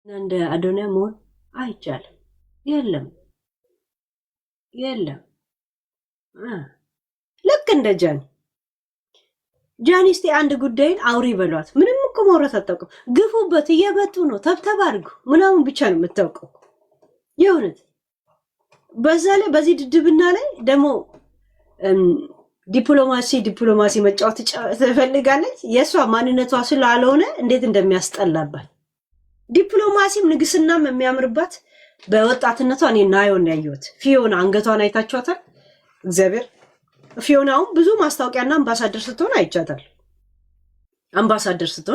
እንደ አዶንያ መሆን አይቻልም። የለም የለም። ልክ እንደ ጃኒ እስቲ አንድ ጉዳይን አውሪ በሏት። ምንም እኮ ማውራት አታውቅም። ግፉበት፣ እየበጡ ነው። ተብተብ አድርጉ ምናምን ብቻ ነው የምታውቀው የእውነት። በዛ ላይ በዚህ ድድብና ላይ ደግሞ ዲፕሎማሲ መጫወት ትፈልጋለች። የእሷ ማንነቷ ስላልሆነ እንዴት እንደሚያስጠላባት ዲፕሎማሲም ንግስናም የሚያምርባት በወጣትነቷ እኔ ናየውን ያየሁት ፊዮና አንገቷን አይታችኋታል? እግዚአብሔር ፊዮናውን ብዙ ማስታወቂያና አምባሳደር ስትሆን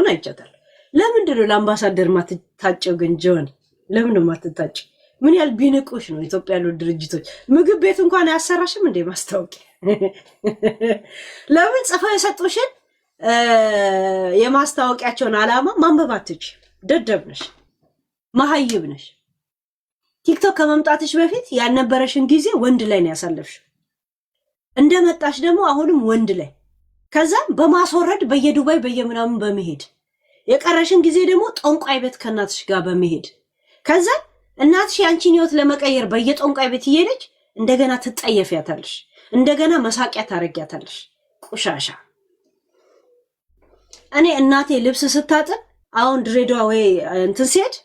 አይቻታል። ለምንድን ነው ለአምባሳደር ማትታጨው ግን? ጆን ለምን ማትታጭ? ምን ያህል ቢንቁሽ ነው ኢትዮጵያ ያሉ ድርጅቶች? ምግብ ቤት እንኳን አያሰራሽም እንዴ ማስታወቂያ? ለምን ጽፈው የሰጡሽን የማስታወቂያቸውን ዓላማ ማንበብ አትችይ? ደደብ ነሽ፣ መሀይብ ነሽ። ቲክቶክ ከመምጣትሽ በፊት ያልነበረሽን ጊዜ ወንድ ላይ ነው ያሳለፍሽው። እንደመጣሽ ደግሞ አሁንም ወንድ ላይ፣ ከዛም በማስወረድ በየዱባይ በየምናምን በመሄድ የቀረሽን ጊዜ ደግሞ ጠንቋይ ቤት ከእናትሽ ጋር በመሄድ ከዛ እናትሽ ያንቺን ህይወት ለመቀየር በየጠንቋይ ቤት እየሄደች እንደገና ትጠየፊያታለሽ፣ እንደገና መሳቂያ ታረጊያታለሽ። ቆሻሻ። እኔ እናቴ ልብስ ስታጥብ አሁን ድሬዳዋ ወይ እንትን ሲሄድ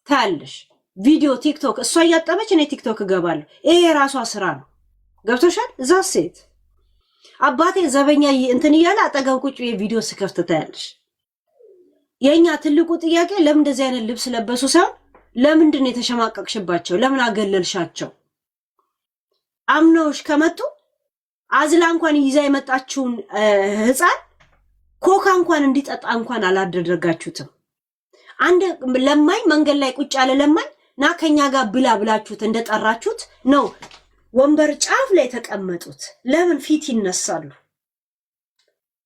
ታያለሽ ቪዲዮ ቲክቶክ፣ እሷ እያጠበች እኔ ቲክቶክ እገባለሁ። ይሄ የራሷ ስራ ነው። ገብቶሻል? እዛ ሴት አባቴ ዘበኛ እንትን እያለ አጠገብ ቁጭ ቪዲዮ ስከፍት ታያለሽ። የኛ ትልቁ ጥያቄ ለምን እንደዚህ አይነት ልብስ ለበሱ ሳይሆን ለምንድን ነው የተሸማቀቅሽባቸው? ለምን አገለልሻቸው? አምነውሽ ከመጡ አዝላ እንኳን ይዛ የመጣችውን ህፃን ኮካ እንኳን እንዲጠጣ እንኳን አላደረጋችሁትም። አንድ ለማኝ መንገድ ላይ ቁጭ ያለ ለማኝ ና ከኛ ጋር ብላ ብላችሁት እንደጠራችሁት ነው ወንበር ጫፍ ላይ ተቀመጡት። ለምን ፊት ይነሳሉ?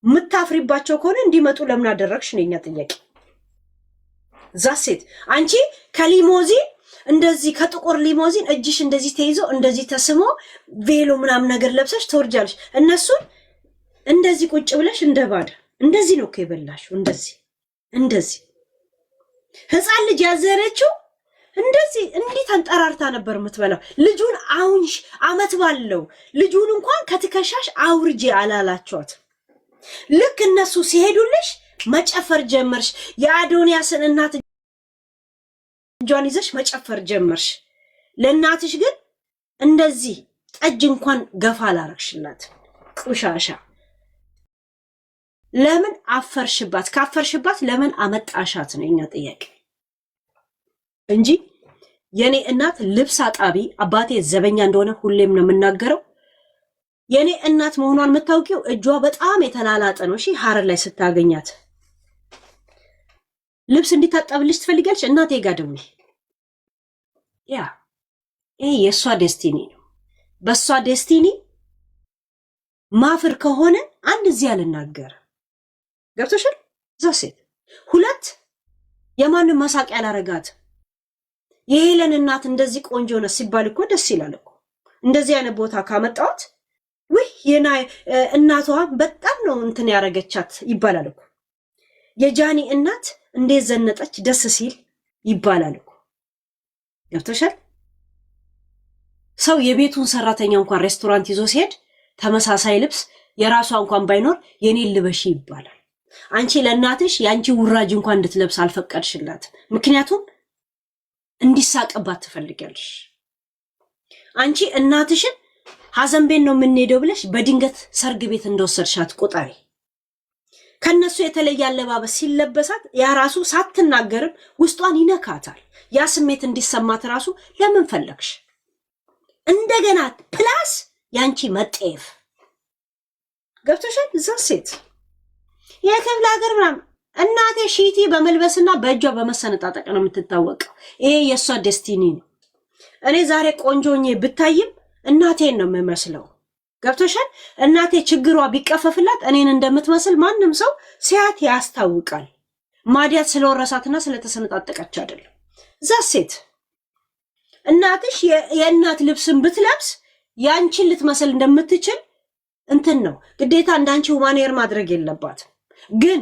ምታፍሪባቸው ከሆነ እንዲመጡ ለምን አደረግሽ ነው የኛ ጥያቄ። ዛሴት አንቺ ከሊሞዚን እንደዚህ ከጥቁር ሊሞዚን እጅሽ እንደዚህ ተይዞ እንደዚህ ተስሞ ቬሎ ምናምን ነገር ለብሰሽ ተወርጃለሽ። እነሱን እንደዚህ ቁጭ ብለሽ እንደባዳ እንደዚህ ነው ከይበላሽው። እንደዚህ ህፃን ልጅ ያዘረችው እንደዚህ እንዲህ ተንጠራርታ ነበር የምትበላው። ልጁን አሁንሽ አመት ባለው ልጁን እንኳን ከትከሻሽ አውርጄ አላላችኋት። ልክ እነሱ ሲሄዱልሽ መጨፈር ጀመርሽ። የአዶንያስን እናት እጇን ይዘሽ መጨፈር ጀመርሽ። ለእናትሽ ግን እንደዚህ ጠጅ እንኳን ገፋ አላረግሽላት። ቁሻሻ። ለምን አፈርሽባት? ካፈርሽባት ለምን አመጣሻት ነው የኛ ጥያቄ እንጂ የኔ እናት ልብስ አጣቢ አባቴ ዘበኛ እንደሆነ ሁሌም ነው የምናገረው። የኔ እናት መሆኗን የምታውቂው እጇ በጣም የተላላጠ ነው። እሺ ሐረር ላይ ስታገኛት ልብስ እንዲታጠብልሽ ትፈልጋለሽ? እናቴ ጋር ደውይ። ይሄ የእሷ ዴስቲኒ ነው። በእሷ ዴስቲኒ ማፍር ከሆነ አንድ እዚህ አልናገር። ገብቶሻል? እዛ ሴት ሁለት የማንም መሳቅ ያላረጋት የሄለን እናት እንደዚህ ቆንጆ ነው ሲባል እኮ ደስ ይላል እኮ። እንደዚህ አይነት ቦታ ካመጣሁት ወይ የና እናቷ በጣም ነው እንትን ያረገቻት ይባላል እኮ። የጃኒ እናት እንዴት ዘነጠች ደስ ሲል ይባላል እኮ። ገብቶሻል? ሰው የቤቱን ሰራተኛ እንኳን ሬስቶራንት ይዞ ሲሄድ ተመሳሳይ ልብስ የራሷ እንኳን ባይኖር የኔን ልበሺ ይባላል። አንቺ ለእናትሽ ያንቺ ውራጅ እንኳን እንድትለብስ አልፈቀድሽላት። ምክንያቱም እንዲሳቅባት ትፈልጋለሽ። አንቺ እናትሽን ሐዘን ቤት ነው የምንሄደው ብለሽ በድንገት ሰርግ ቤት እንደወሰድሻት ቁጠሪ። ከነሱ የተለየ አለባበስ ሲለበሳት ያ ራሱ ሳትናገርም ውስጧን ይነካታል። ያ ስሜት እንዲሰማት ራሱ ለምን ፈለግሽ? እንደገና ፕላስ ያንቺ መጤፍ። ገብቶሻል? እዛ ሴት የክፍለ ሀገር ምናምን እናቴ ሺቲ በመልበስና በእጇ በመሰነጣጠቅ ነው የምትታወቀው። ይሄ የእሷ ዴስቲኒ ነው። እኔ ዛሬ ቆንጆኜ ብታይም እናቴን ነው የምመስለው። ገብቶሻል? እናቴ ችግሯ ቢቀፈፍላት እኔን እንደምትመስል ማንም ሰው ሲያት ያስታውቃል። ማዲያት ስለወረሳትና ስለተሰነጣጠቀች አይደለም። እዛ ሴት እናትሽ የእናት ልብስን ብትለብስ ያንቺን ልትመስል እንደምትችል እንትን ነው ግዴታ እንዳንቺ ሁማኔር ማድረግ የለባትም። ግን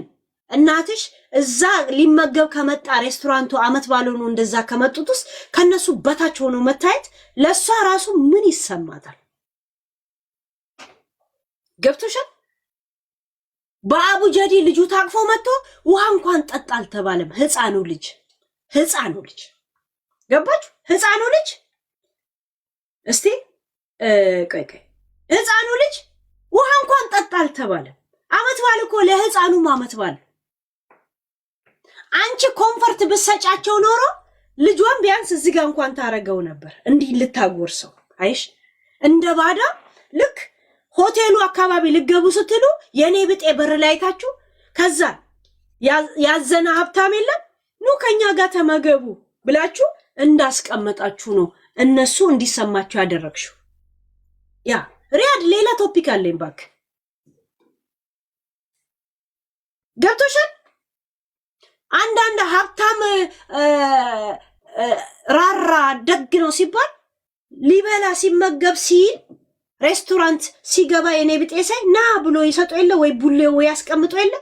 እናትሽ እዛ ሊመገብ ከመጣ ሬስቶራንቱ አመት ባልሆኑ እንደዛ ከመጡት ውስጥ ከነሱ በታች ሆኖ መታየት ለሷ ራሱ ምን ይሰማታል? ገብቶሻል? በአቡጀዲ ልጁ ታቅፎ መጥቶ ውሃ እንኳን ጠጣ አልተባለም። ህፃኑ ልጅ ገባችሁ? ህፃኑ ልጅ እስቲ ቆይ ህፃኑ ልጅ ውሃ እንኳን ጠጣ አልተባለም። አመት ባል እኮ ለህፃኑም አመት ባል። አንቺ ኮምፈርት ብሰጫቸው ኖሮ ልጇን ቢያንስ እዚህ ጋር እንኳን ታረገው ነበር፣ እንዲህ ልታጎርሰው። አይሽ እንደ ባዳ ልክ ሆቴሉ አካባቢ ልገቡ ስትሉ የኔ ብጤ በር ላይ አይታችሁ ከዛ ያዘነ ሀብታም የለም ኑ ከኛ ጋር ተመገቡ ብላችሁ እንዳስቀመጣችሁ ነው እነሱ እንዲሰማችሁ ያደረግሽው። ያ ሪያድ ሌላ ቶፒክ አለኝ ባክ። ገብቶሻል? አንዳንድ ሀብታም ራራ ደግ ነው ሲባል ሊበላ ሲመገብ ሲል ሬስቶራንት ሲገባ የኔ ብጤ ሳይ ና ብሎ ይሰጡ የለ ወይ ቡሌ ወይ ያስቀምጡ የለ?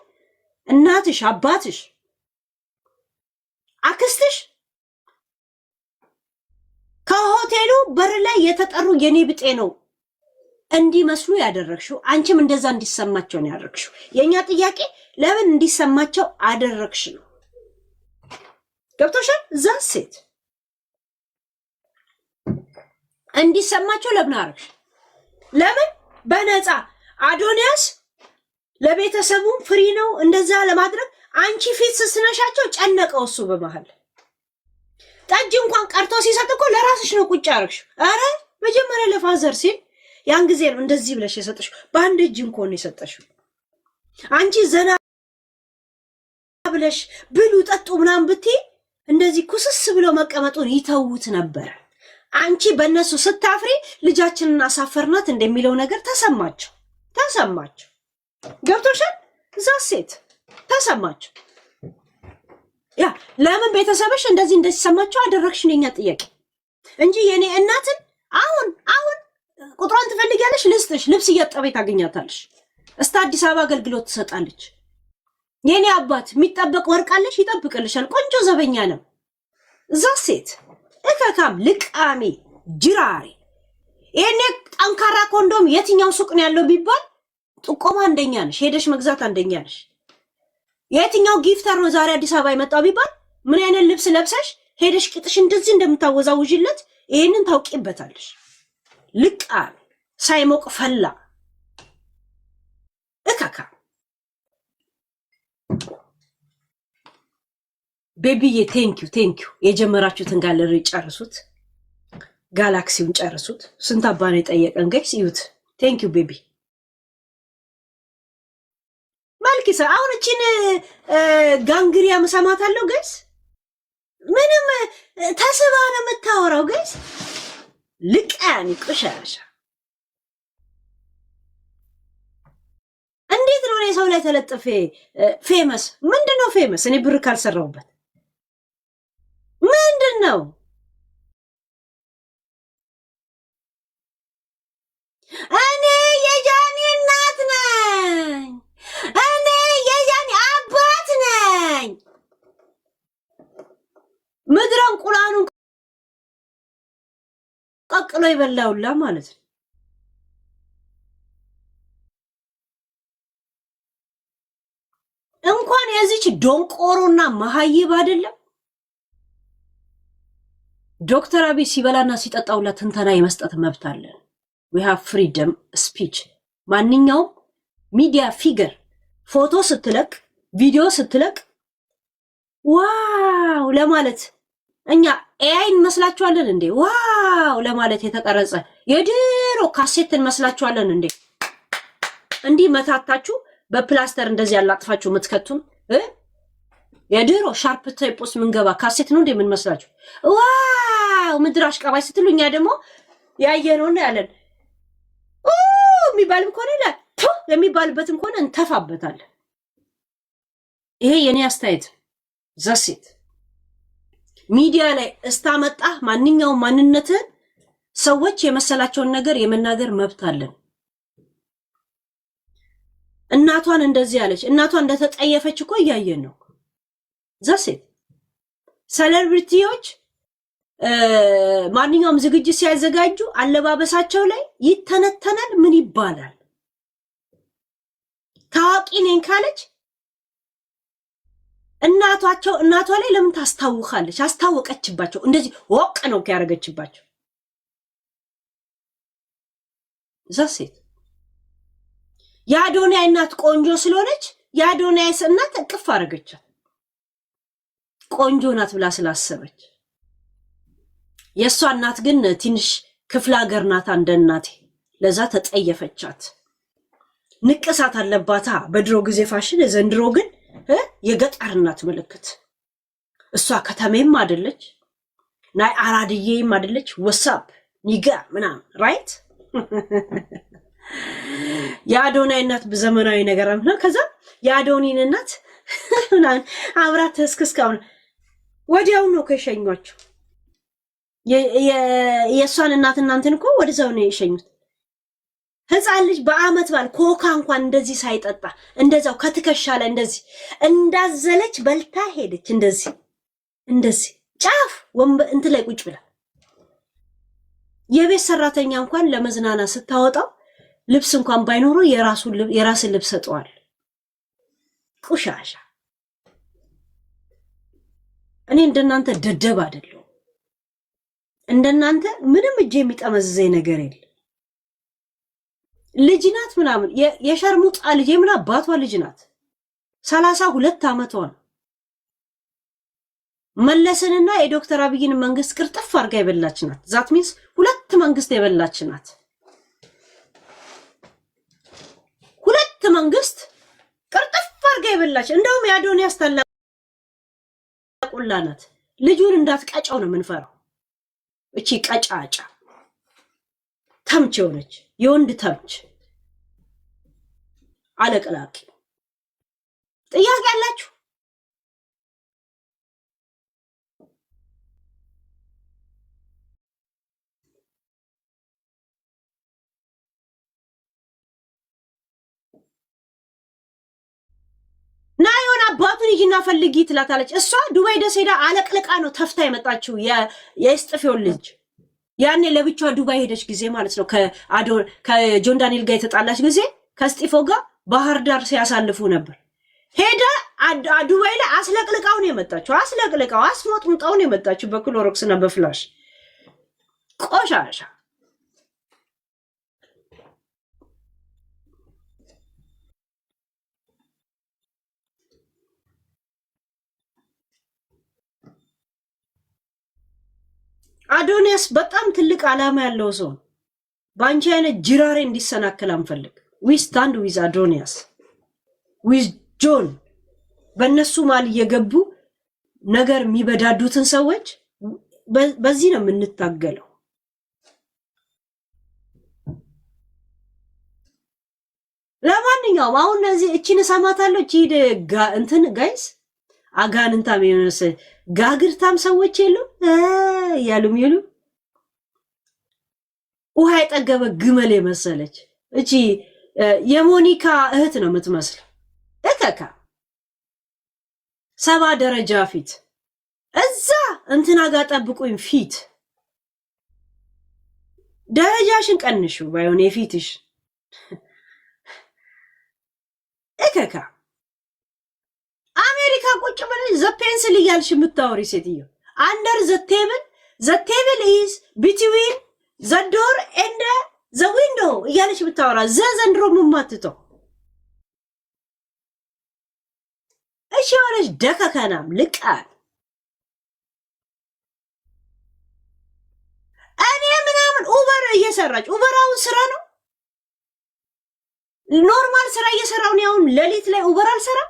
እናትሽ፣ አባትሽ፣ አክስትሽ ከሆቴሉ በር ላይ የተጠሩ የኔ ብጤ ነው እንዲመስሉ ያደረግሽው። አንቺም እንደዛ እንዲሰማቸው ነው ያደረግሽው። የኛ ጥያቄ ለምን እንዲሰማቸው አደረግሽ ነው። ገብቶሻል? እዛ ሴት እንዲሰማቸው ለምን አደረግሽ? ለምን በነፃ አዶንያስ ለቤተሰቡ ፍሪ ነው እንደዛ ለማድረግ። አንቺ ፊት ስስነሻቸው ጨነቀው እሱ በመሃል ጠጅ እንኳን ቀርቶ ሲሰጥ እኮ ለራስሽ ነው ቁጭ አደረግሽው። አረ መጀመሪያ ለፋዘር ሲል ያን ጊዜ ነው እንደዚህ ብለሽ የሰጠሽው። በአንድ እጅ እንኳን ነው የሰጠሽው። አንቺ ዘና ብለሽ ብሉ ጠጡ ምናምን ብትይ እንደዚህ ኩስስ ብሎ መቀመጡን ይተውት ነበር። አንቺ በእነሱ ስታፍሪ ልጃችንን አሳፈርናት እንደሚለው ነገር ተሰማቸው። ገብቶሻል? እዛ ሴት ተሰማቸው። ያ ለምን ቤተሰብሽ እንደዚህ እንደሲሰማቸው አደረግሽ ነው የኛ ጥያቄ እንጂ የኔ እናትን አሁን ቁጥሯን ትፈልጊያለሽ ልስጥሽ፣ ልብስ እያጠበ ታገኛታለሽ። እስከ አዲስ አበባ አገልግሎት ትሰጣለች። የኔ አባት የሚጠበቅ ወርቃለሽ ይጠብቅልሻል። ቆንጆ ዘበኛ ነው። እዛ ሴት እከካም ልቃሚ ጅራሪ። ይሄኔ ጠንካራ ኮንዶም የትኛው ሱቅ ነው ያለው ቢባል ጥቆማ አንደኛ ነሽ፣ ሄደሽ መግዛት አንደኛ ነሽ። የትኛው ጊፍተር ነው ዛሬ አዲስ አበባ የመጣው ቢባል ምን አይነት ልብስ ለብሰሽ ሄደሽ ቅጥሽ እንደዚህ እንደምታወዛውዥለት ይሄንን ታውቂበታለሽ። ልቃሚ ሳይሞቅ ፈላ እከካ። ቤቢዬ ቴንኪዩ። የጀመራችሁትን ጋለሪ ጨርሱት፣ ጋላክሲውን ጨርሱት። ስንት አባን የጠየቀን ጋይስ እዩት። ቴንኪዩ ቤቢ መልኪሳ። አሁን እቺን ጋንግሪያ መሰማታለሁ ጋይስ። ምንም ተስባ ነው የምታወራው ጋይስ። ልቃኒ ቆሻሻ። እንዴት ነው ሰው ላይ ተለጥፌ ፌመስ? ምንድነው ፌመስ? እኔ ብር ካልሰራሁበት ምንድነው? እኔ የጃኒ እናት ነኝ። እኔ የጃኒ አባት ነኝ። ምድረ እንቁላሉን ቀቅሎ ይበላውላ ማለት ነው። እንኳን የዚች ዶንቆሮና መሀይብ አይደለም ዶክተር አብይ ሲበላና ሲጠጣውላ ትንተና የመስጠት መብት አለን። we have freedom speech። ማንኛውም ሚዲያ ፊገር ፎቶ ስትለቅ ቪዲዮ ስትለቅ ዋው ለማለት እኛ ኤአይ እንመስላችኋለን እንዴ? ዋው ለማለት የተቀረጸ የድሮ ካሴት እንመስላችኋለን እንዴ? እንዲህ መታታችሁ በፕላስተር እንደዚህ ያላጥፋችሁ የምትከቱን የድሮ ሻርፕ ቴፕ ውስጥ ምንገባ ካሴት ነው እንዴ ምን መስላችሁ? ዋው ምድር አሽቃባይ ስትሉ እኛ ደግሞ ያየነውና ያለን የሚባልም ከሆነ ይላል የሚባልበትም ከሆነ እንተፋበታለን። ይሄ የኔ አስተያየት። ዘሴት ሚዲያ ላይ እስታመጣ ማንኛውም ማንነትን ሰዎች የመሰላቸውን ነገር የመናገር መብት አለን። እናቷን እንደዚህ ያለች እናቷን እንደተጠየፈች እኮ እያየን ነው። ዛሴት ሴሌብሪቲዎች ማንኛውም ዝግጅት ሲያዘጋጁ አለባበሳቸው ላይ ይተነተናል። ምን ይባላል? ታዋቂ ነኝ ካለች እናቷ ላይ ለምን ታስታውኻለች? አስታወቀችባቸው። እንደዚህ ወቅ ነው ያደረገችባቸው። ዛሴት የአዶናይ እናት ቆንጆ ስለሆነች የአዶናይ እናት እቅፍ አደረገቻት። ቆንጆ ናት ብላ ስላሰበች። የእሷ እናት ግን ትንሽ ክፍለ ሀገር ናት እንደ እናቴ። ለዛ ተጠየፈቻት። ንቅሳት አለባታ በድሮ ጊዜ ፋሽን፣ ዘንድሮ ግን የገጠር እናት ምልክት። እሷ ከተሜም አይደለች ናይ አራድዬም አይደለች። ወሳብ ኒጋ ምናምን ራይት። የአዶናይ እናት በዘመናዊ ነገር ነው። ከዛ የአዶኒን እናት አብራት እስከስካውን ወዲያው ነው ከሸኟቸው። የእሷን እናት እናንተን እኮ ወደዛው ነው የሸኙት። ህፃን ልጅ በአመት ባል ኮካ እንኳን እንደዚህ ሳይጠጣ እንደዛው ከትከሻ ላይ እንደዚህ እንዳዘለች በልታ ሄደች። እንደዚህ ጫፍ እንት ላይ ቁጭ ብላ የቤት ሰራተኛ እንኳን ለመዝናና ስታወጣው ልብስ እንኳን ባይኖረው የራስን ልብስ ሰጠዋል። ቁሻሻ። እኔ እንደናንተ ደደብ አይደለሁ። እንደናንተ ምንም እጄ የሚጠመዝዘኝ ነገር የለ። ልጅ ናት ምናምን የሸርሙጣ ልጅ ምን አባቷ ልጅ ናት። 32 ዓመቷ ነው። መለስንና የዶክተር አብይን መንግስት ቅርጥፍ አድርጋ የበላች ናት። ዛት ሚንስ ሁለት መንግስት የበላች ናት። ሁለት መንግስት ቅርጥፍ አድርጋ የበላች። እንደውም የአዶንያስ ታላቅ ቁላ ናት። ልጁን እንዳትቀጨው ነው የምንፈራው። እቺ ቀጫጫ ተምች ሆነች። የወንድ ተምች አለቅላቂ። ጥያቄ አላችሁ? ና የሆነ አባቱን ይጂና ፈልጊ ትላታለች። እሷ ዱባይ ደስ ሄዳ አለቅልቃ ነው ተፍታ የመጣችው የእስጥፌው ልጅ። ያኔ ለብቻዋ ዱባይ ሄደች ጊዜ ማለት ነው። ከጆን ዳንኤል ጋር የተጣላች ጊዜ ከስጢፎ ጋር ባህር ዳር ሲያሳልፉ ነበር። ሄዳ ዱባይ ላይ አስለቅልቃው ነው የመጣችው። አስለቅልቃው አስሞጥሙጣው ነው የመጣችው በክሎሮክስ እና በፍላሽ። ቆሻሻ አዶንያስ በጣም ትልቅ ዓላማ ያለው ሰው። ባንቺ አይነት ጅራሬ እንዲሰናከል አንፈልግ። ዊ ስታንድ ዊዝ አዶንያስ ዊዝ ጆን። በእነሱ ማል እየገቡ ነገር የሚበዳዱትን ሰዎች በዚህ ነው የምንታገለው። ለማንኛውም አሁን እዚህ እቺን ሰማታለሁ። እቺ እንትን ጋይስ አጋንንታም የሆነስ ጋግርታም ሰዎች የሉም ያሉም ውሃ የጠገበ ግመል የመሰለች እቺ የሞኒካ እህት ነው የምትመስለው። እከካ 7 ደረጃ ፊት እዛ እንትና ጋር ጠብቁኝ። ፊት ደረጃሽን ቀንሹ ባይሆን የፊትሽ እከካ አሜሪካ ቁጭ ብለሽ ዘፔንስል እያልሽ የምታወሪ ሴትዮ አንደር ዘቴብል ኢዝ ቢትዊን ዘዶር ኤንድ ዘዊንዶ እያለሽ ብታወራ ዘንድሮ ምማትተው እሺ ሆነሽ ደከከናም ልቃል እኔ ምናምን ኡበር እየሰራች ኡበራውን ስራ ነው ኖርማል ስራ እየሰራው ነው። አሁን ሌሊት ላይ ኡበር አልሰራም።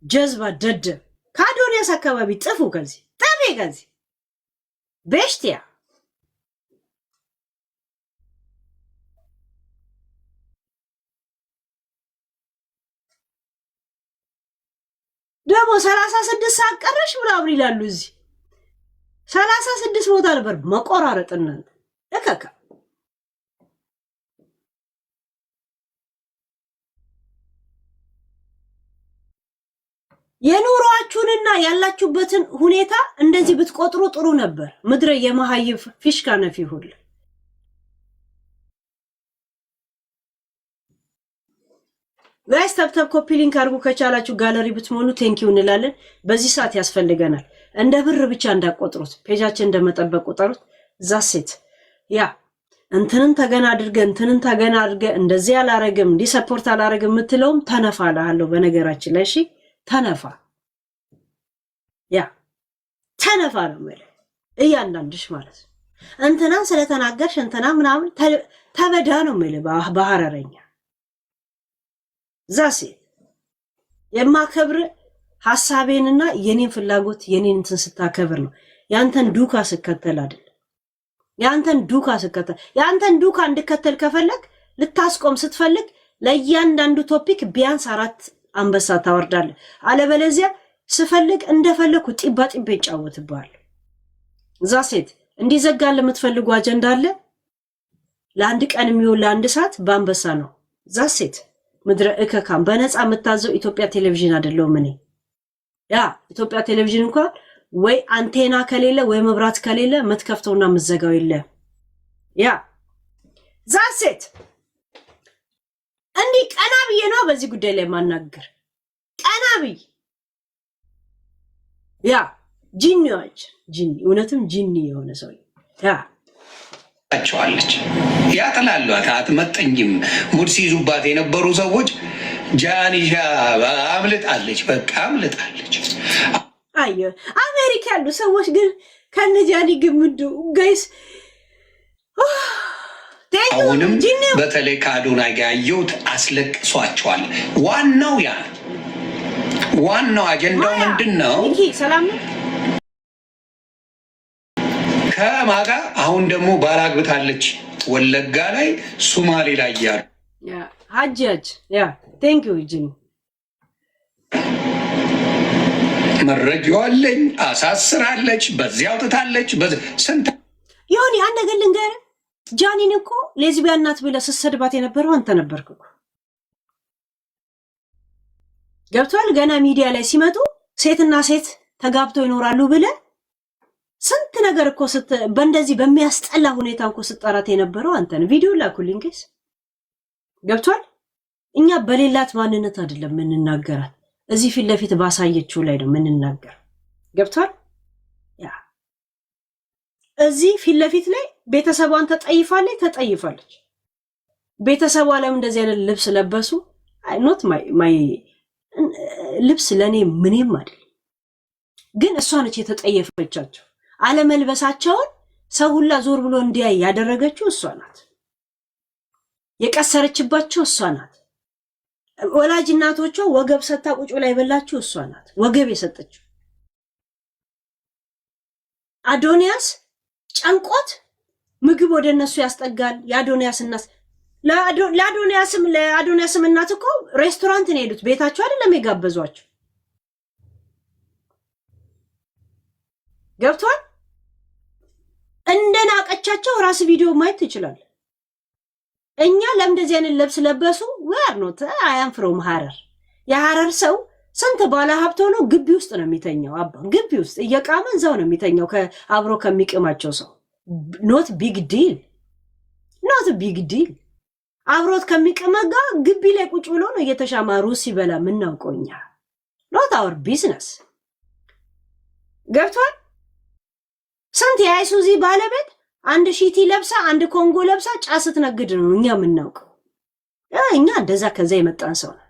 ጀዝባ ደደብ ከአዶንያስ አካባቢ ጥፉ። ከዚህ ጠቤ ከዚህ ቤሽቲያ ደግሞ 36 ሰዓት ቀረሽ ምናምን ይላሉ። እዚህ 36 ቦታ ነበር መቆራረጥ እናንተ እከካ የኑሯችሁንና ያላችሁበትን ሁኔታ እንደዚህ ብትቆጥሩ ጥሩ ነበር። ምድረ የመሃይብ ፊሽካ ነፊ ሁሉ ጋይስ ታፕታፕ ኮፒ ሊንክ አድርጉ ከቻላችሁ ጋለሪ ብትሞሉ ቴንኪው እንላለን። በዚህ ሰዓት ያስፈልገናል። እንደ ብር ብቻ እንዳቆጥሩት ፔጃችን እንደመጠበቅ ቁጠሩት። ዛሴት ያ እንትንን ተገና አድርገ እንደዚህ አላረግም እንዲህ ሰፖርት አላረግም የምትለውም ተነፋ እልሃለሁ። በነገራችን ላይ እሺ ተነፋ ያ ተነፋ ነው ማለት እያንዳንድሽ ማለት እንትና ስለተናገርሽ እንትና ምናምን ተበዳ ነው ማለት በሐረረኛ ዛሴ የማከብር ሐሳቤንና የኔን ፍላጎት የኔን እንትን ስታከብር ነው። ያንተን ዱካ ስከተል አይደል? ያንተን ዱካ እንድከተል ከፈለክ ልታስቆም ስትፈልግ ለእያንዳንዱ ቶፒክ ቢያንስ 4 አንበሳ ታወርዳለህ። አለበለዚያ ስፈልግ እንደፈለኩ ጢባ ይጫወትብሃል። ዛሴት እንዲዘጋል የምትፈልጉ አጀንዳ አለ። ለአንድ ቀን የሚውል ለአንድ ሰዓት በአንበሳ ነው። ዛሴት ምድረ እከካም በነፃ የምታዘው ኢትዮጵያ ቴሌቪዥን አይደለም። እኔ ያ ኢትዮጵያ ቴሌቪዥን እንኳን ወይ አንቴና ከሌለ ወይ መብራት ከሌለ የምትከፍተውና የምትዘጋው የለ። ያ ዛሴት እንዲህ ቀና ብዬ ነው በዚህ ጉዳይ ላይ ማናገር። ቀና ብዬ ያ ጂኒዎች ጂኒ እውነትም ጂኒ የሆነ ሰው ያ አቸዋለች ያጠላሏት አትመጠኝም ሙድ ሲይዙባት የነበሩ ሰዎች ጃኒሻ አምልጣለች። በቃ አምልጣለች። አየ አሜሪካ ያሉ ሰዎች ግን ከነጃኒ ግምዱ ጋይስ አሁንም በተለይ ከአዶናይ ጋር ያየሁት አስለቅሷቸዋል። ዋናው ያ ዋናው አጀንዳው ምንድነው? ሰላም ነው ከማጋ አሁን ደግሞ ባላግብታለች ወለጋ ላይ ሱማሌ ላይ ያሉ ያ ሀጃጅ ያ ቴንክ ዩ ጂኒ መረጃው አለኝ። አሳስራለች፣ በዚያ አውጥታለች። ስንት ይሁን ያን ነገር ልንገርህ። ጃኒን እኮ ሌዝቢያን ናት ብለህ ስትሰድባት የነበረው አንተ ነበርክ እኮ ገብቷል። ገና ሚዲያ ላይ ሲመጡ ሴትና ሴት ተጋብተው ይኖራሉ ብለህ ስንት ነገር እኮ በእንደዚህ በሚያስጠላ ሁኔታ እኮ ስጠራት የነበረው አንተን። ቪዲዮ ላኩልኝ ጋይስ ገብቷል። እኛ በሌላት ማንነት አይደለም የምንናገራት፣ እዚህ ፊት ለፊት ባሳየችው ላይ ነው የምንናገር። ገብቷል። ያ እዚህ ፊት ለፊት ላይ ቤተሰቧን ተጠይፋለች። ቤተሰቧ ለምን እንደዚህ አይነት ልብስ ለበሱ? ኖት ማይ ልብስ ለኔ ምንም አይደል፣ ግን እሷ ነች የተጠየፈቻቸው። አለመልበሳቸውን ሰው ሁላ ዞር ብሎ እንዲያይ ያደረገችው እሷ ናት። የቀሰረችባቸው እሷ ናት። ወላጅ እናቶቿ ወገብ ሰታ ቁጭ ላይ በላችሁ እሷ ናት ወገብ የሰጠችው። አዶንያስ ጨንቆት ምግብ ወደ እነሱ ያስጠጋል። የአዶንያስ እናት ለአዶንያስም እናት እኮ ሬስቶራንት ነው የሄዱት፣ ቤታቸው አይደለም የጋበዟቸው። ገብቷል። እንደናቀቻቸው ራስ ቪዲዮ ማየት ይችላል። እኛ ለምንደዚህ አይነት ልብስ ለበሱ? ወር ነው አያም ፍሮም ሐረር። የሐረር ሰው ስንት ባለ ሀብት ሆኖ ግቢ ውስጥ ነው የሚተኛው። አባ ግቢ ውስጥ እየቃመ እዛው ነው የሚተኛው አብሮ ከሚቅማቸው ሰው። ኖት ቢግ ዲል አብሮት ከሚቅመጋ ግቢ ላይ ቁጭ ብሎ ነው እየተሻማ ሩስ ሲበላ የምናውቀው እኛ። ኖት አወር ቢዝነስ። ገብቷል። ስንት የአይሱዚ ባለቤት አንድ ሺቲ ለብሳ አንድ ኮንጎ ለብሳ ጫት ስትነግድ ነው እኛ የምናውቀው። እኛ እንደዛ ከዛ የመጣን ሰው ነው።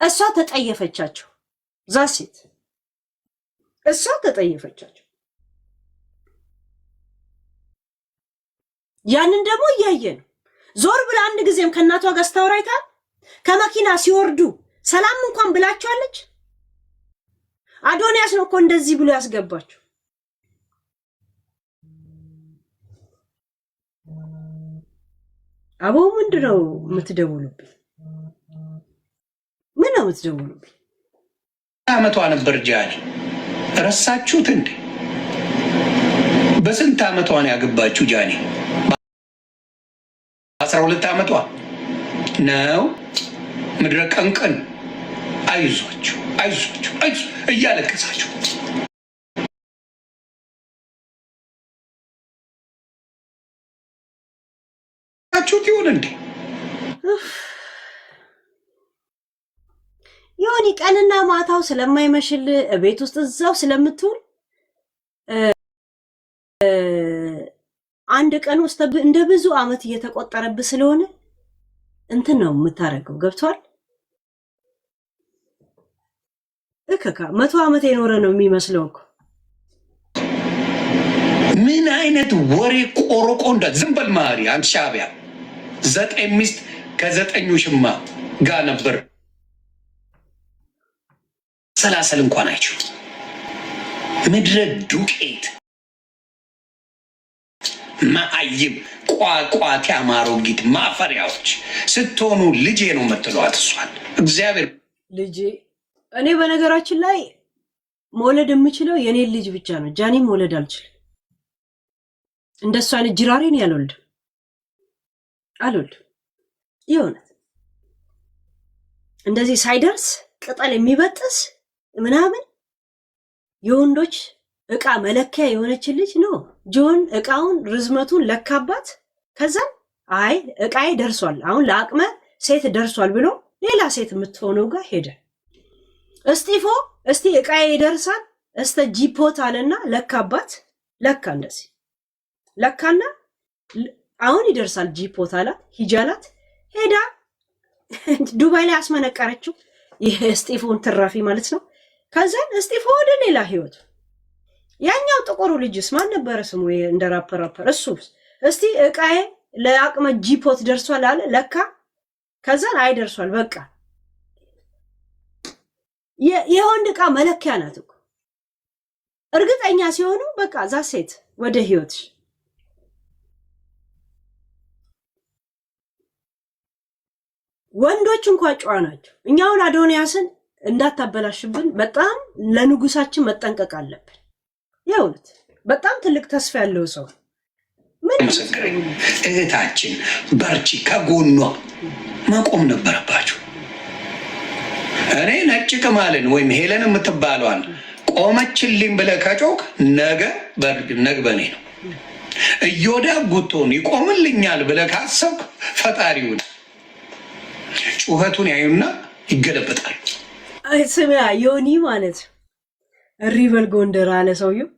እሷ ተጠየፈቻቸው። ዛሴት እሷ ተጠየፈቻቸው። ያንን ደግሞ እያየ ነው። ዞር ብላ አንድ ጊዜም ከእናቷ ጋር ስታወራይታል። ከመኪና ሲወርዱ ሰላም እንኳን ብላቸዋለች። አዶንያስ ነው እኮ እንደዚህ ብሎ ያስገባቸው። አቦ ምንድነው የምትደውሉብኝ? ምን ነው የምትደውሉብኝ? አመቷ ነበር ጃኒ፣ ረሳችሁት እንዴ? በስንት ዓመቷ ነው ያገባችው ጃኒ? 12 ዓመቷ ነው። ምድረ ቀንቀን አይዟችሁ አይዟችሁ አይዞ እያለቀሳችሁ ይሁን እንዴ? ዮኒ ቀንና ማታው ስለማይመሽል ቤት ውስጥ እዛው ስለምትውል አንድ ቀን ውስጥ እንደ ብዙ አመት እየተቆጠረብህ ስለሆነ እንትን ነው የምታረገው። ገብቷል? እከካ 100 አመት የኖረ ነው የሚመስለው እኮ። ምን አይነት ወሬ ቆሮቆ እንዳ ዝም በል ማሪ። አንተ ሻቢያ 9 ሚስት ከ9 ሽማ ጋር ነበር። ሰላሰል እንኳን አይችሉ። ምድረ ዱቄት ማአይም ቋቋት ያማሮጊት ማፈሪያዎች ስትሆኑ ልጄ ነው የምትለዋት እሷን። እግዚአብሔር ልጄ። እኔ በነገራችን ላይ መውለድ የምችለው የኔ ልጅ ብቻ ነው። ጃኒ መውለድ አልችልም። እንደሱ አይነት ጅራሬን አልወልድም። የእውነት እንደዚህ ሳይደርስ ቅጠል የሚበጥስ ምናምን የወንዶች እቃ መለኪያ የሆነችን ልጅ ነው። ጆን እቃውን ርዝመቱን ለካባት። ከዛም አይ እቃዬ ደርሷል፣ አሁን ለአቅመ ሴት ደርሷል ብሎ ሌላ ሴት የምትሆነው ጋር ሄደ። እስጢፎ እስቲ እቃዬ ይደርሳል እስተ ጂፖት አለና ለካባት። ለካ እንደዚህ ለካና አሁን ይደርሳል ጂፖት አላት። ሂጃላት ሄዳ ዱባይ ላይ አስመነቀረችው። ይሄ እስጢፎን ትራፊ ማለት ነው። ከዛን እስጢፎ ወደ ሌላ ህይወት። ያኛው ጥቁሩ ልጅስ ማን ነበረ ስሙ? እንደ ራፐር እሱ እስቲ እቃዬ ለአቅመ ጂፖት ደርሷል አለ። ለካ ከዛን አይደርሷል በቃ የወንድ እቃ መለኪያ ናት እኮ። እርግጠኛ ሲሆኑ በቃ ዛ ሴት ወደ ህይወትሽ። ወንዶች እንኳን ጨዋ ናቸው። እኛውን አዶንያስን እንዳታበላሽብን በጣም ለንጉሳችን መጠንቀቅ አለብን። የእውነት በጣም ትልቅ ተስፋ ያለው ሰው ምን መሰከረኝ። እህታችን በርቺ፣ ከጎኗ መቆም ነበረባችሁ። እኔ ነጭ ቅማልን ወይም ሄለን የምትባለዋል ቆመችልኝ ብለህ ከጮክ ነገ በኔ ነው። እዮዳብ ጉቶን ይቆምልኛል ብለህ ካሰብክ ፈጣሪውን ጩኸቱን ያዩና ይገለበጣል። ስሚያ ዮኒ ማለት ሪበል ጎንደር አለ ሰውየው።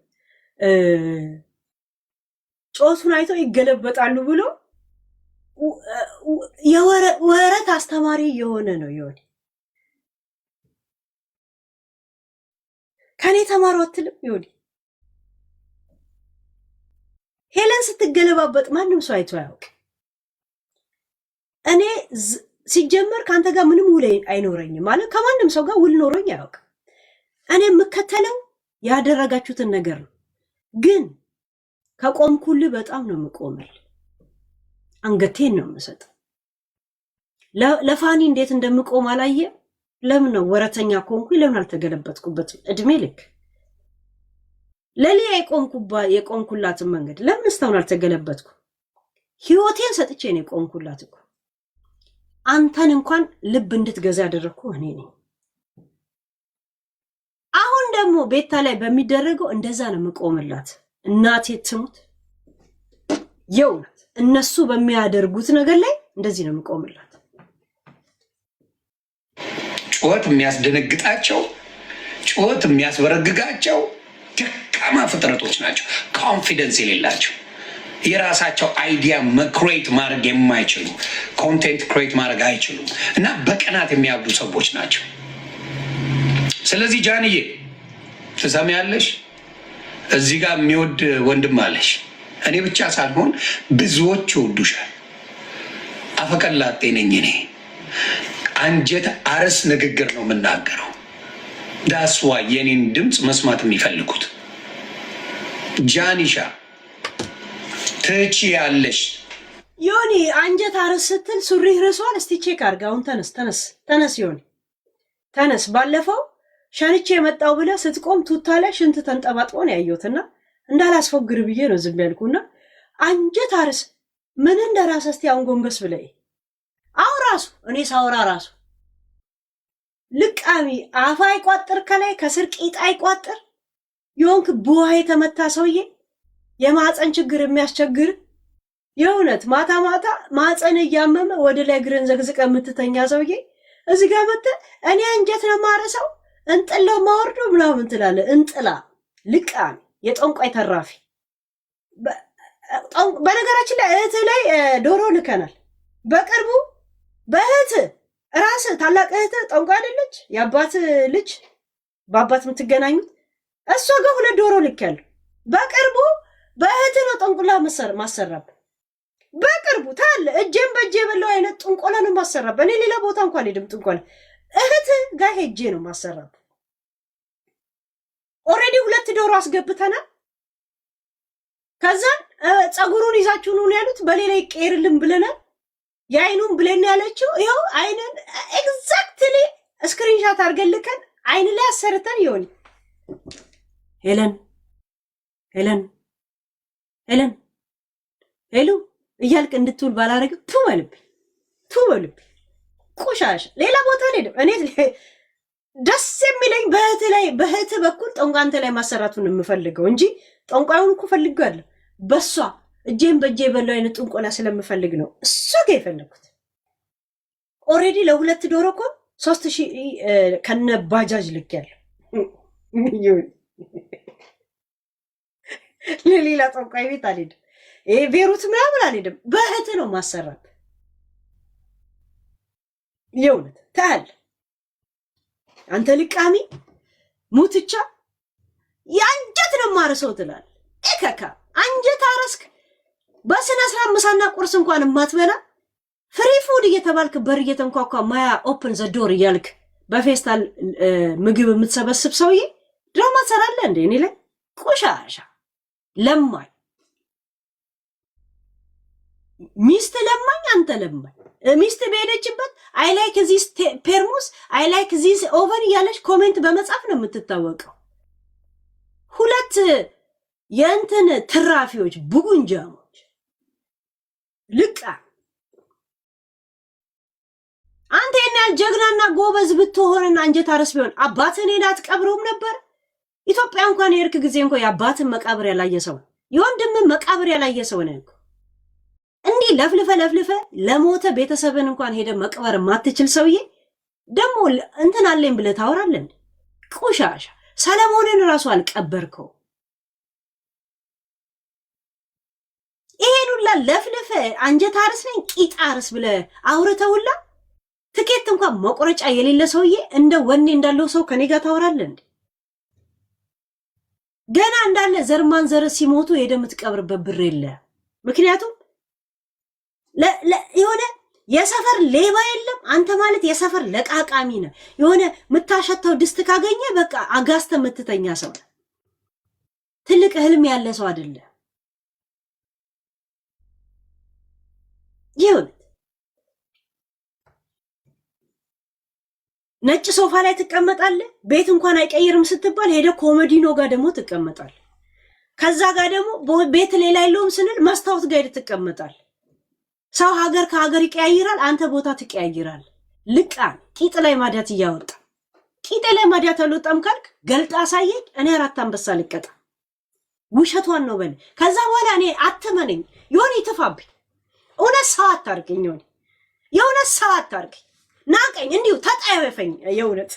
ጮቱን አይተው ይገለበጣሉ ብሎ የወረት አስተማሪ የሆነ ነው ዮኒ። ከኔ ተማሩ አትልም ዮኒ። ሄለን ስትገለባበጥ ማንም ሰው አይቶ አያውቅ። እኔ ሲጀመር ከአንተ ጋር ምንም ውል አይኖረኝም ማለት ከማንም ሰው ጋር ውል ኖሮኝ አያውቅም። እኔ የምከተለው ያደረጋችሁትን ነገር ነው። ግን ከቆምኩልህ በጣም ነው የምቆምል። አንገቴን ነው የምሰጠው። ለፋኒ እንዴት እንደምቆም አላየ? ለምን ነው ወረተኛ ኮንኩኝ? ለምን አልተገለበጥኩበትም? እድሜ ልክ ለሊያ የቆምኩላትን መንገድ ለምን እስካሁን አልተገለበጥኩ? ህይወቴን ሰጥቼ ነው የቆምኩላት እኮ። አንተን እንኳን ልብ እንድትገዛ ያደረግኩ እኔ ነኝ። አሁን ደግሞ ቤታ ላይ በሚደረገው እንደዛ ነው የምቆምላት። እናቴ ትሙት የእውነት እነሱ በሚያደርጉት ነገር ላይ እንደዚህ ነው የምቆምላት። ጩኸት የሚያስደነግጣቸው፣ ጩኸት የሚያስበረግጋቸው ደካማ ፍጥረቶች ናቸው። ኮንፊደንስ የሌላቸው፣ የራሳቸው አይዲያ ክሬት ማድረግ የማይችሉ፣ ኮንቴንት ክሬት ማድረግ አይችሉም እና በቅናት የሚያብዱ ሰዎች ናቸው። ስለዚህ ጃንዬ ትሰሚያለሽ፣ እዚህ ጋር የሚወድ ወንድም አለሽ። እኔ ብቻ ሳልሆን ብዙዎች ይወዱሻል። አፈቀላጤ ነኝ እኔ። አንጀት አርስ ንግግር ነው የምናገረው። ዳስዋ የኔን ድምፅ መስማት የሚፈልጉት ጃኒሻ ትቺ ያለሽ ዮኒ አንጀት አርስ ስትል ሱሪህ ርሷል። እስቲ ቼክ አድርግ። አሁን ተነስ ዮኒ ተነስ። ባለፈው ሸንቼ የመጣው ብለህ ስትቆም ቱታ ላይ ሽንት ተንጠባጥቦ ነው ያየሁትና እንዳላስፎግር ብዬ ነው ዝም ያልኩና አንጀት አርስ ምን እንደራስ እስቲ አሁን ጎንበስ ብለይ አው ራሱ እኔ ሳወራ ራሱ ልቃሚ አፋ አይቋጥር ከላይ ከስር ቂጣ አይቋጥር የሆንክ ቡሃ የተመታ ሰውዬ የማፀን ችግር የሚያስቸግር የእውነት ማታ ማታ ማፀን እያመመ ወደ ላይ እግርን ዘግዝቀ የምትተኛ ሰውዬ እዚህ ጋር መጣ እኔ አንጀት ነው ማረሰው እንጥለው ማወርዶ ምናምን ትላለህ። እንጥላ ልቃሚ የጠንቋይ ተራፊ። በነገራችን ላይ እህት ላይ ዶሮ ልከናል በቅርቡ በእህት ራስ ታላቅ እህት ጠንቋይ አይደለች የአባት ልጅ በአባት የምትገናኙት እሷ ጋር 2 ዶሮ ልከያለሁ በቅርቡ በእህት ነው ጠንቁላ ማሰራብ በቅርቡ ታለ እጄን በእጄ የበላው አይነት ጥንቆላ ነው ማሰራብ። እኔ ሌላ ቦታ እንኳን ሄድም ጥንቆላ እህት ጋር ሄጄ ነው ማሰራብ። ኦሬዲ 2 ዶሮ አስገብተናል። ከዛ ጸጉሩን ይዛችሁ ነው ያሉት በሌላ ይቀርልን ብለናል። የአይኑን ብለን ያለችው ይሄው አይነን ኤግዛክትሊ ስክሪንሻት አድርገልከን አይን ላይ አሰርተን ይሆን ሄለን ሄለን ሄለን ሄሉ እያልክ እንድትውል ባላረግ ትወልብ ቆሻሽ ሌላ ቦታ ላይ እኔ ደስ የሚለኝ በእህት በኩል ጠንቋንተ ላይ ማሰራቱን የምፈልገው እንጂ ጠንቋዩን እኮ ፈልጋለሁ በሷ እጄን በእጄ የበላው አይነት ጥንቆላ ስለምፈልግ ነው እሱ ጋር የፈለኩት። ኦሬዲ ለ2 ዶሮ እኮ 3000 ከነ ባጃጅ ልኬያለሁ። ለሌላ ጠንቋይ ቤት አልሄድም። ይሄ ቤሩት ምናምን አልሄድም። በእህት ነው ማሰራት። የእውነት ታል አንተ ልቃሚ ሙትቻ የአንጀት ነው ማርሰው ትላለህ። እከካ አንጀት አረስክ በስነ ስርዓት ምሳና ቁርስ እንኳን ማትበላ ፍሪ ፉድ እየተባልክ በር እየተንኳኳ ማያ ኦፕን ዘ ዶር እያልክ በፌስታል ምግብ የምትሰበስብ ሰውዬ ድራማ ትሰራለህ እንዴ? እኔ ላይ ቆሻሻ ለማኝ ሚስት ለማኝ አንተ ለማኝ ሚስት በሄደችበት አይ ላይክ ዚስ ፔርሙስ አይ ላይክ ዚስ ኦቨን እያለች ኮሜንት በመጻፍ ነው የምትታወቀው። 2 የእንትን ትራፊዎች ቡጉንጃሞች ልቃ አንተ የናል ጀግናና ጎበዝ ብትሆንና አንጀት አረስ ቢሆን አባትህን ሄዳ አትቀብረውም ነበር? ኢትዮጵያ እንኳን የእርክ ጊዜ እንኳን የአባትን መቃብር ያላየ ሰው የወንድምን መቃብር ያላየ ሰው ነው። እንዲህ ለፍልፈ ለሞተ ቤተሰብን እንኳን ሄደ መቅበር ማትችል ሰውዬ ደግሞ እንትን አለኝ ብለህ ታወራለህ። ቆሻሻ ሰለሞንን ራሱ አልቀበርከው። ይሄዱላ ለፍልፈ አንጀት አርስ ነኝ ቂጣ አርስ ብለህ አውርተውላ ትኬት እንኳን መቆረጫ የሌለ ሰውዬ እንደ ወኔ እንዳለው ሰው ከኔ ጋር ታወራለህ እንዴ? ገና እንዳለ ዘርማን ዘር ሲሞቱ ሄደ የምትቀብርበት ብር የለ። ምክንያቱም የሆነ የሰፈር ሌባ የለም። አንተ ማለት የሰፈር ለቃቃሚ ነህ። የሆነ ምታሸተው ድስት ካገኘ በቃ አጋስተ የምትተኛ ሰው ነህ። ትልቅ ህልም ያለ ሰው አይደለ። ይሁን ነጭ ሶፋ ላይ ትቀመጣለህ። ቤት እንኳን አይቀይርም ስትባል ሄደ ኮሜዲኖ ጋር ደግሞ ትቀመጣለህ። ከዛ ጋር ደግሞ ቤት ሌላ የለውም ስንል መስታወት ጋር ትቀመጣለህ። ሰው ሀገር ከሀገር ይቀያይራል፣ አንተ ቦታ ትቀያይራል። ልቃን ቂጥ ላይ ማዲያት እያወጣ ቂጥ ላይ ማዲያት አልወጣም ካልክ ገልጣ አሳየኝ። እኔ 4 አንበሳ ልቀጣ። ውሸቷን ነው በል። ከዛ በኋላ እኔ አትመነኝ ይሆን ይተፋብኝ። እውነት ሰው አታርገኝ። የእውነት ሰው አታርገኝ። ናቀኝ እንዲሁ ተጣየፈኝ። የእውነት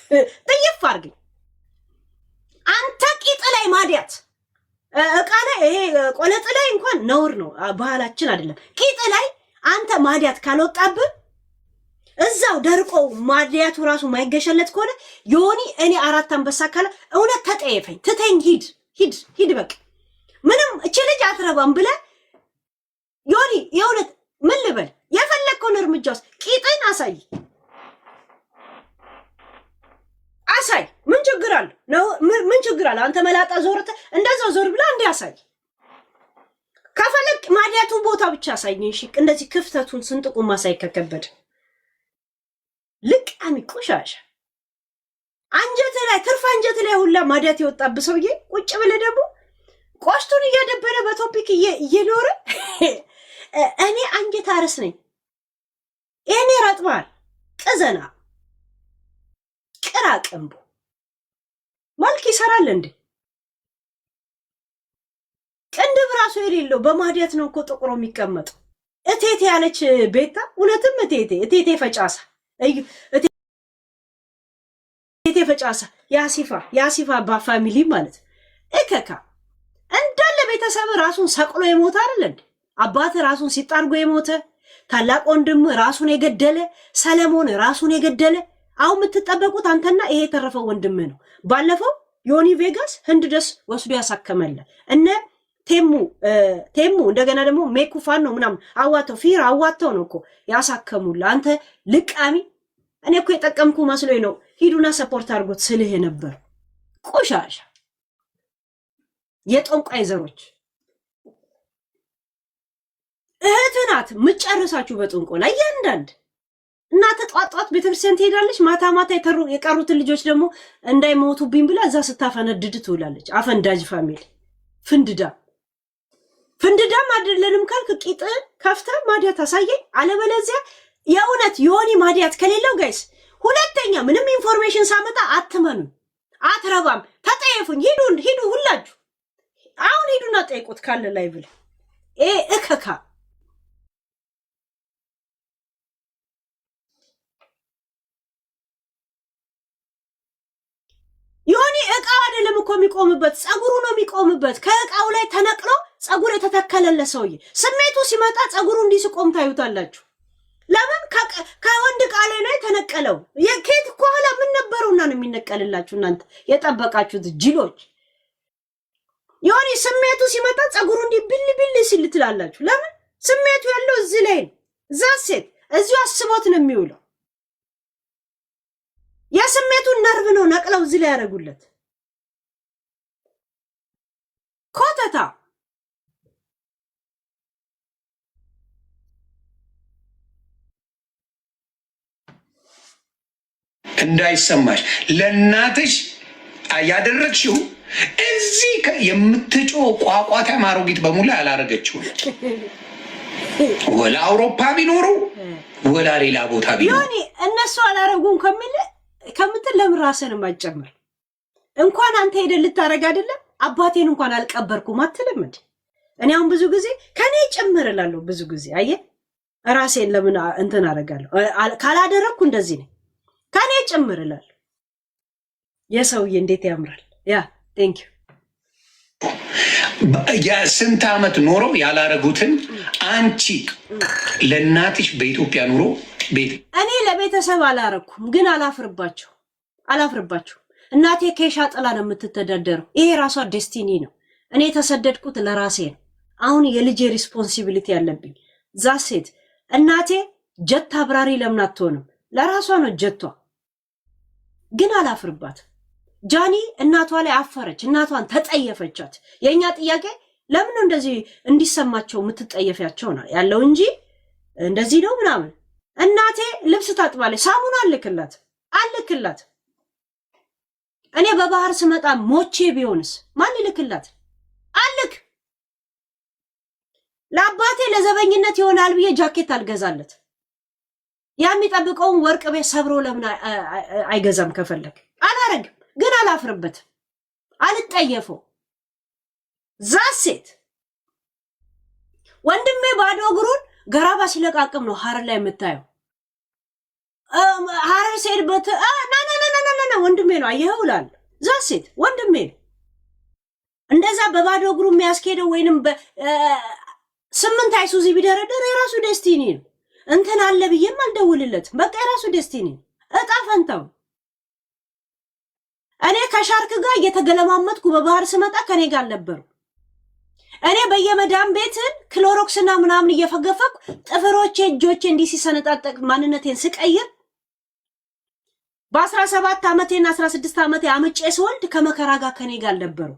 ጥይፍ አርገኝ። አንተ ቂጥ ላይ ማዲያት እቃ ላይ ይሄ ቆለጥ ላይ እንኳን ነውር ነው፣ ባህላችን አይደለም። ቂጥ ላይ አንተ ማዲያት ካልወጣብን እዛው ደርቆ ማዲያቱ ራሱ ማይገሸለት ከሆነ ዮኒ እኔ 4 አንበሳ ካለ እውነት ተጠየፈኝ። ትተኝ ሂድ በቃ ምንም እቺ ልጅ አትረባም ብለ ዮኒ የእውነት ምን ልበል የፈለግከውን እርምጃ ውስጥ ቂጥን አሳይ። ምን ችግር አለ ነው? ምን ችግር አለ? አንተ መላጣ ዞርተ እንደዛው ዞር ብላ እንደ አሳይ። ከፈለክ ማዲያቱ ቦታ ብቻ አሳይኝ። እሺ እንደዚህ ክፍተቱን ስንጥቁን ማሳይ ከከበደ ልቃሚ ቆሻሻ አንጀት ላይ ትርፍ አንጀት ላይ ሁላ ማዲያት የወጣብህ ሰውዬ ቁጭ ብለህ ደግሞ ቆሽቱን እያደበረ በቶፒክ እየኖረ እኔ አንጀት አርስ ነኝ። እኔ ረጥባል ቅዘና ቅራቅንቡ መልክ ይሰራል እንዴ? ቅንድብ ራሱ የሌለው በማዲያት ነው እኮ ጥቁሮ የሚቀመጡ። እቴቴ ያለች ቤታ እውነትም እቴቴ ፈጫሳ እቴቴ ፈጫሳ ያሲፋ በፋሚሊ ማለት እከካ እንዳለ ቤተሰብ ራሱን ሰቅሎ የሞተ አይደል እንዴ? አባት ራሱን ሲጣርጎ የሞተ ታላቅ ወንድም ራሱን የገደለ ሰለሞን ራሱን የገደለ። አሁን የምትጠበቁት አንተና ይሄ የተረፈው ወንድም ነው። ባለፈው ዮኒ ቬጋስ ህንድ ደስ ወስዶ ያሳከመለ እነ ቴሙ እንደገና ደግሞ ሜኩፋን ነው ምናምን አዋተው ፊራ አዋተው ነው እኮ ያሳከሙላ። አንተ ልቃሚ እኔ እኮ የጠቀምኩ መስሎኝ ነው ሂዱና ሰፖርት አድርጎት ስልህ ነበር። ቆሻሻ የጠንቋይ ዘሮች እህት ናት ምጨርሳችሁ በጥንቆላ እያንዳንድ እናተ ጧጧት ቤተክርስቲያን ትሄዳለች። ማታ የቀሩትን ልጆች ደግሞ እንዳይሞቱብኝ ብላ እዛ ስታፈነድድ ትውላለች። አፈንዳጅ ፋሚሊ ፍንድዳም አይደለንም ካልክ ቂጥ ከፍተ ማዲያት አሳየኝ። አለበለዚያ የእውነት ዮኒ ማዲያት ከሌለው ጋይስ ሁለተኛ ምንም ኢንፎርሜሽን ሳመጣ አትመኑ። አትረባም። ተጠየፉኝ። ሂዱ ሁላችሁ አሁን ሂዱና ጠይቁት ካለ ላይ ብለ እከካ ዮኒ እቃው አይደለም እኮ የሚቆምበት ጸጉሩ ነው የሚቆምበት። ከእቃው ላይ ተነቅሎ ጸጉር የተተከለለ ሰውዬ ስሜቱ ሲመጣ ጸጉሩ እንዲህ ሲቆም ታዩታላችሁ። ለምን ከወንድ እቃ ላይ ነው የተነቀለው? የኬት ከኋላ ምን ነበረውና ነው የሚነቀልላችሁ? እናንተ የጠበቃችሁት ጅሎች። ዮኒ ስሜቱ ሲመጣ ጸጉሩ እንዲህ ብል ሲል ትላላችሁ። ለምን? ስሜቱ ያለው እዚህ ላይ ነው። ዛሴት እዚሁ አስቦት ነው የሚውለው። የስሜቱን ነርቭ ነው ነቅለው እዚህ ላይ ያደርጉለት። ኮተታ እንዳይሰማሽ ለእናትሽ ያደረግሽው እዚህ የምትጮ ቋቋታ ማሮጊት በሙላ ያላረገችው ወላ አውሮፓ ቢኖሩ ወላ ሌላ ቦታ ቢኖሩ ዮኒ እነሱ አላረጉም ከምትል ለምን ራስህን ማጨመር? እንኳን አንተ ሄደህ ልታረግ አይደለም አባቴን እንኳን አልቀበርኩም አትልም እንዴ? እኔ አሁን ብዙ ጊዜ ከኔ ጨምር እላለሁ። ብዙ ጊዜ አየህ ራሴን ለምን እንትን አደርጋለሁ? ካላደረግኩ እንደዚህ ነኝ። ከኔ ጨምር እላለሁ። የሰውዬ እንዴት ያምራል! ያ ቴንክ ዩ የስንት ዓመት ኖረው ያላረጉትን አንቺ ለእናትሽ በኢትዮጵያ ኑሮ ቤት እኔ ለቤተሰብ አላረኩም፣ ግን አላፍርባችሁ። እናቴ ኬሻ ጥላ ነው የምትተዳደረው። ይሄ ራሷ ዴስቲኒ ነው። እኔ የተሰደድኩት ለራሴ ነው። አሁን የልጄ ሪስፖንሲቢሊቲ ያለብኝ ዛሴት። እናቴ ጀት አብራሪ ለምን አትሆንም? ለራሷ ነው ጀቷ። ግን አላፍርባት። ጃኒ እናቷ ላይ አፈረች፣ እናቷን ተጠየፈቻት። የኛ ጥያቄ ለምን እንደዚህ እንዲሰማቸው የምትጠየፊያቸው ነው ያለው እንጂ እንደዚህ ነው ምናምን። እናቴ ልብስ ታጥባለች፣ ሳሙና አልክላት። እኔ በባህር ስመጣ ሞቼ ቢሆንስ ማን ይልክላት? አልክ። ለአባቴ ለዘበኝነት ይሆናል ብዬ ጃኬት አልገዛለት። ያ የሚጠብቀውን ወርቅ ቤት ሰብሮ ለምን አይገዛም? ከፈለግ አላረግም፣ ግን አላፍርበት፣ አልጠየፈው። ዛሴት ወንድሜ ባዶ እግሩን ገራባ ሲለቃቅም ነው ሐረር ላይ የምታየው። ሐረር ሲሄድበት ና ወንድሜ ነው አየኸው እላለሁ። ዛሴት ወንድሜ ነው። እንደዛ በባዶ እግሩ የሚያስኬደው ወይንም በ8 አይሱዚ ቢደረደር የራሱ ዴስቲኒ ነው። እንትን አለ ብዬም አልደውልለትም። በቃ የራሱ ዴስቲኒ ነው፣ እጣ ፈንታው። እኔ ከሻርክ ጋር እየተገለማመጥኩ በባህር ስመጣ ከኔ ጋር አልነበሩ። እኔ በየመዳም ቤትን ክሎሮክስና ምናምን እየፈገፈኩ ጥፍሮቼ እጆቼ እንዲህ ሲሰነጣጠቅ ማንነቴን ስቀይር በ17 ዓመቴና 16 ዓመቴ አምጬ ስወልድ ከመከራ ጋር ከኔ ጋር አልነበሩ።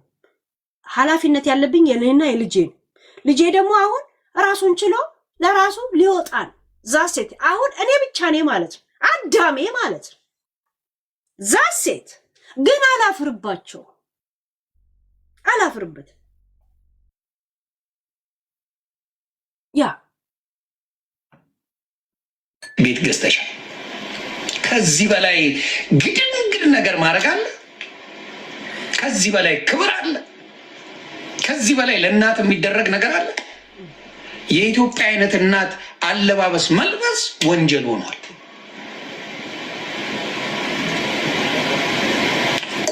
ኃላፊነት ያለብኝ የኔና የልጄ ነው። ልጄ ደግሞ አሁን ራሱን ችሎ ለራሱ ሊወጣን ዛሴት አሁን እኔ ብቻ ነኝ ማለት ነው፣ አዳሜ ማለት ነው። ዛሴት ግን አላፍርበት። ያ ቤት ገዝተሻል። ከዚህ በላይ ግድንግድ ነገር ማድረግ አለ? ከዚህ በላይ ክብር አለ? ከዚህ በላይ ለእናት የሚደረግ ነገር አለ? የኢትዮጵያ አይነት እናት አለባበስ መልበስ ወንጀል ሆኗል።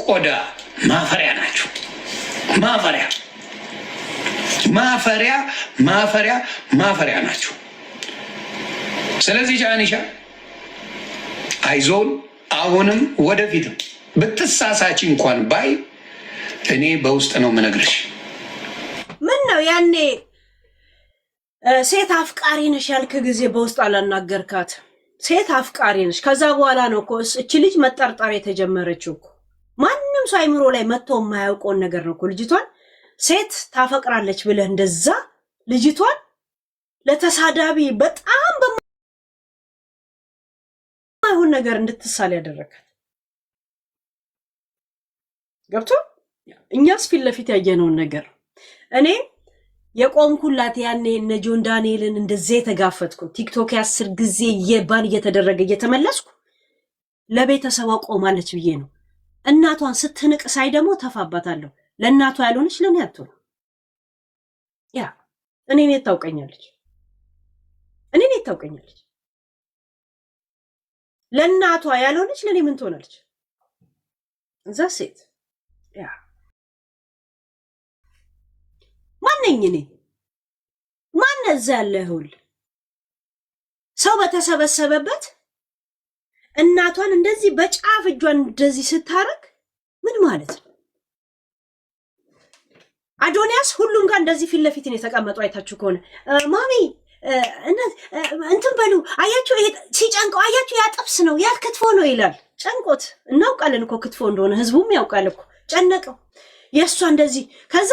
ቆዳ ማፈሪያ ናቸው። ማፈሪያ ማፈሪያ ማፈሪያ ማፈሪያ ናቸው። ስለዚህ ጃኒሻ አይዞን፣ አሁንም ወደፊትም ብትሳሳች እንኳን ባይ እኔ በውስጥ ነው የምነግርሽ። ምን ነው ያኔ ሴት አፍቃሪ ነሽ ያልክ ጊዜ በውስጥ አላናገርካት? ሴት አፍቃሪ ነሽ። ከዛ በኋላ ነው እኮ እቺ ልጅ መጠርጠር የተጀመረችው እኮ። ማንም ሰው አይምሮ ላይ መጥቶ የማያውቀውን ነገር ነው እኮ ልጅቷን ሴት ታፈቅራለች ብለህ እንደዛ ልጅቷን ለተሳዳቢ በጣም በማይሆን ነገር እንድትሳል ያደረጋት ገብቶ እኛስ ፊት ለፊት ያየነውን ነገር እኔ የቆምኩላት ያኔ እነ ጆን ዳንኤልን እንደዚህ የተጋፈጥኩ ቲክቶክ 10 ጊዜ የባን እየተደረገ እየተመለስኩ ለቤተሰቧ ቆማለች ብዬ ነው። እናቷን ስትንቅ ሳይ ደግሞ ተፋባታለሁ። ለእናቷ ያልሆነች ለኔ አትሆን። ያ እኔን ታውቀኛለች፣ እኔን ታውቀኛለች። ለእናቷ ያልሆነች ለኔ ምን ትሆናለች? እዛ ሴት ያ ማንኝ እኔ ማን እዛ ያለሁል ሰው በተሰበሰበበት እናቷን እንደዚህ በጫፍ እጇን እንደዚህ ስታረግ ምን ማለት ነው? አዶንያስ ሁሉም ጋር እንደዚህ ፊት ለፊት ነው የተቀመጡ። አይታችሁ ከሆነ ማሚ እንትን በሉ አያችሁ፣ ይሄ ሲጨንቀው አያችሁ፣ ያጥብስ ነው ያ ክትፎ ነው ይላል። ጨንቆት እናውቃለን እኮ ክትፎ እንደሆነ ህዝቡም ያውቃል እኮ። ጨነቀው የእሷ እንደዚህ ከዛ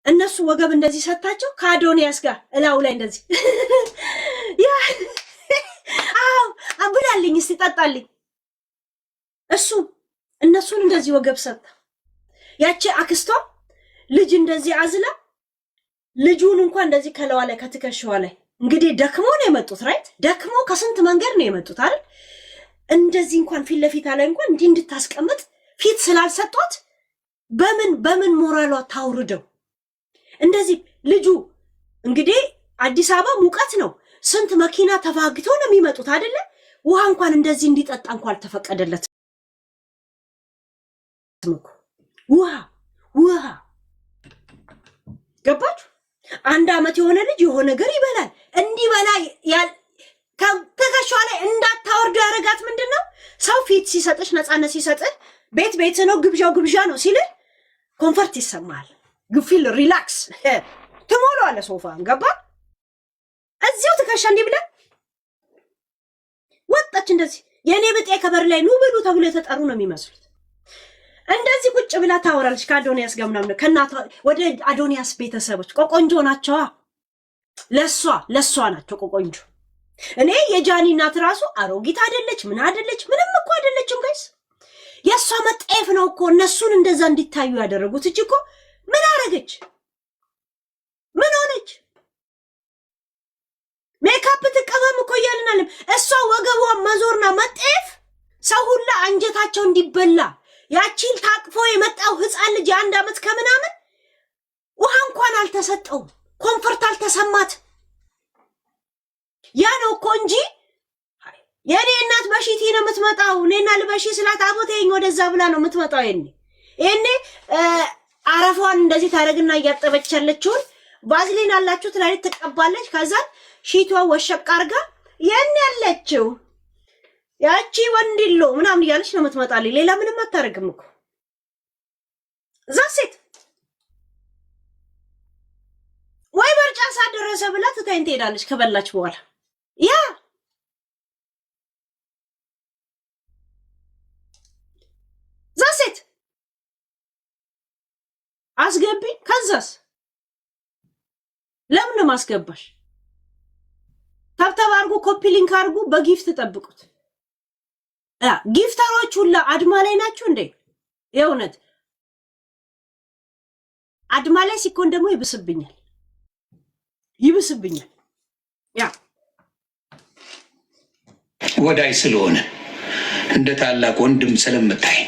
እነሱ ወገብ እንደዚህ ሰጣቸው ከአዶንያስ ጋር እላው ላይ እንደዚህ ያ አብላልኝ እስቲ ጠጣልኝ። እሱ እነሱን እንደዚህ ወገብ ሰጣ። ያቺ አክስቷ ልጅ እንደዚህ አዝላ ልጁን እንኳን እንደዚህ ከለዋ ላይ ከትከሻዋ ላይ እንግዲህ ደክሞ ነው የመጡት ራይት ደክሞ ከስንት መንገድ ነው የመጡት አይደል? እንደዚህ እንኳን ፊት ለፊት ላይ እንኳን እንዲህ እንድታስቀምጥ ፊት ስላልሰጧት በምን ሞራሏ ታውርደው እንደዚህ ልጁ እንግዲህ አዲስ አበባ ሙቀት ነው። ስንት መኪና ተፋግቶ ነው የሚመጡት አይደለ? ውሃ እንኳን እንደዚህ እንዲጠጣ እንኳን አልተፈቀደለት። ውሃ ገባችሁ? 1 ዓመት የሆነ ልጅ የሆነ ነገር ይበላል። እንዲበላ ከትከሻዋ ላይ እንዳታወርዱ ያደረጋት ምንድነው? ሰው ፊት ሲሰጥሽ ነፃነት ሲሰጥህ ቤት ነው ግብዣው ግብዣ ነው ሲል ኮምፈርት ይሰማል። ግፊል ሪላክስ ትሞላዋለህ ሶፋን ገባ? እዚሁ ትከሻ እንዲህ ብላ ወጣች። እንደዚህ የኔ ብጤ ከበር ላይ ኑ ብሉ ተብሎ የተጠሩ ነው የሚመስሉት። እንደዚህ ቁጭ ብላ ታወራለች ከአዶንያስ ጋር ምናምን። ከእናቷ ወደ አዶንያስ ቤተሰቦች ቆቆንጆ ናቸዋ። ለሷ ናቸው ቆቆንጆ። እኔ የጃኒ እናት ራሱ አሮጊት አይደለች ምን አይደለች ምንም እኮ አይደለችም ጋይስ። የሷ መጤፍ ነው እኮ እነሱን እንደዛ እንዲታዩ ያደረጉት እጅ እኮ ምን አረገች? ምን ሆነች? ሜካፕ ትቀበም እኮ እያልን እሷ ወገቧን መዞርና መጤፍ ሰው ሁላ አንጀታቸው እንዲበላ ያቺን ታቅፎ የመጣው ህፃን ልጅ የ1 ዓመት ከምናምን ውሃ እንኳን አልተሰጠው፣ ኮምፈርት አልተሰማት። ያ ነው እኮ እንጂ የኔ እናት በሺቲ ነው የምትመጣው። እኔና ልበሺ ስላት አቦቴኝ ወደዛ ብላ ነው የምትመጣው። ይሄኔ አረፋዋን እንደዚህ ታረግና እያጠበች ያለችውን ባዝሊን አላችሁ ትላለች፣ ትቀባለች። ከዛ ሺቷ ወሸቅ አርጋ የኔ ያለችው ያቺ ወንድሎ ምናምን እያለች ነው የምትመጣልኝ። ሌላ ምንም አታረግም እኮ እዛ ሴት። ወይ በርጫ ሳደረሰ ብላ ትታይን ትሄዳለች ከበላች በኋላ። ያ እዛ ሴት አስገቢ። ከዛስ ለምን ማስገባሽ? ታብታብ አርጉ፣ ኮፒ ሊንክ አርጉ፣ በጊፍት ጠብቁት። ጊፍተሮች ሁላ አድማ ላይ ናችሁ እንዴ? የእውነት አድማ ላይ ሲኮን ደግሞ ይብስብኛል። ይብስብኛል። ያ ወዳይ ስለሆነ እንደ ታላቅ ወንድም ስለምታይ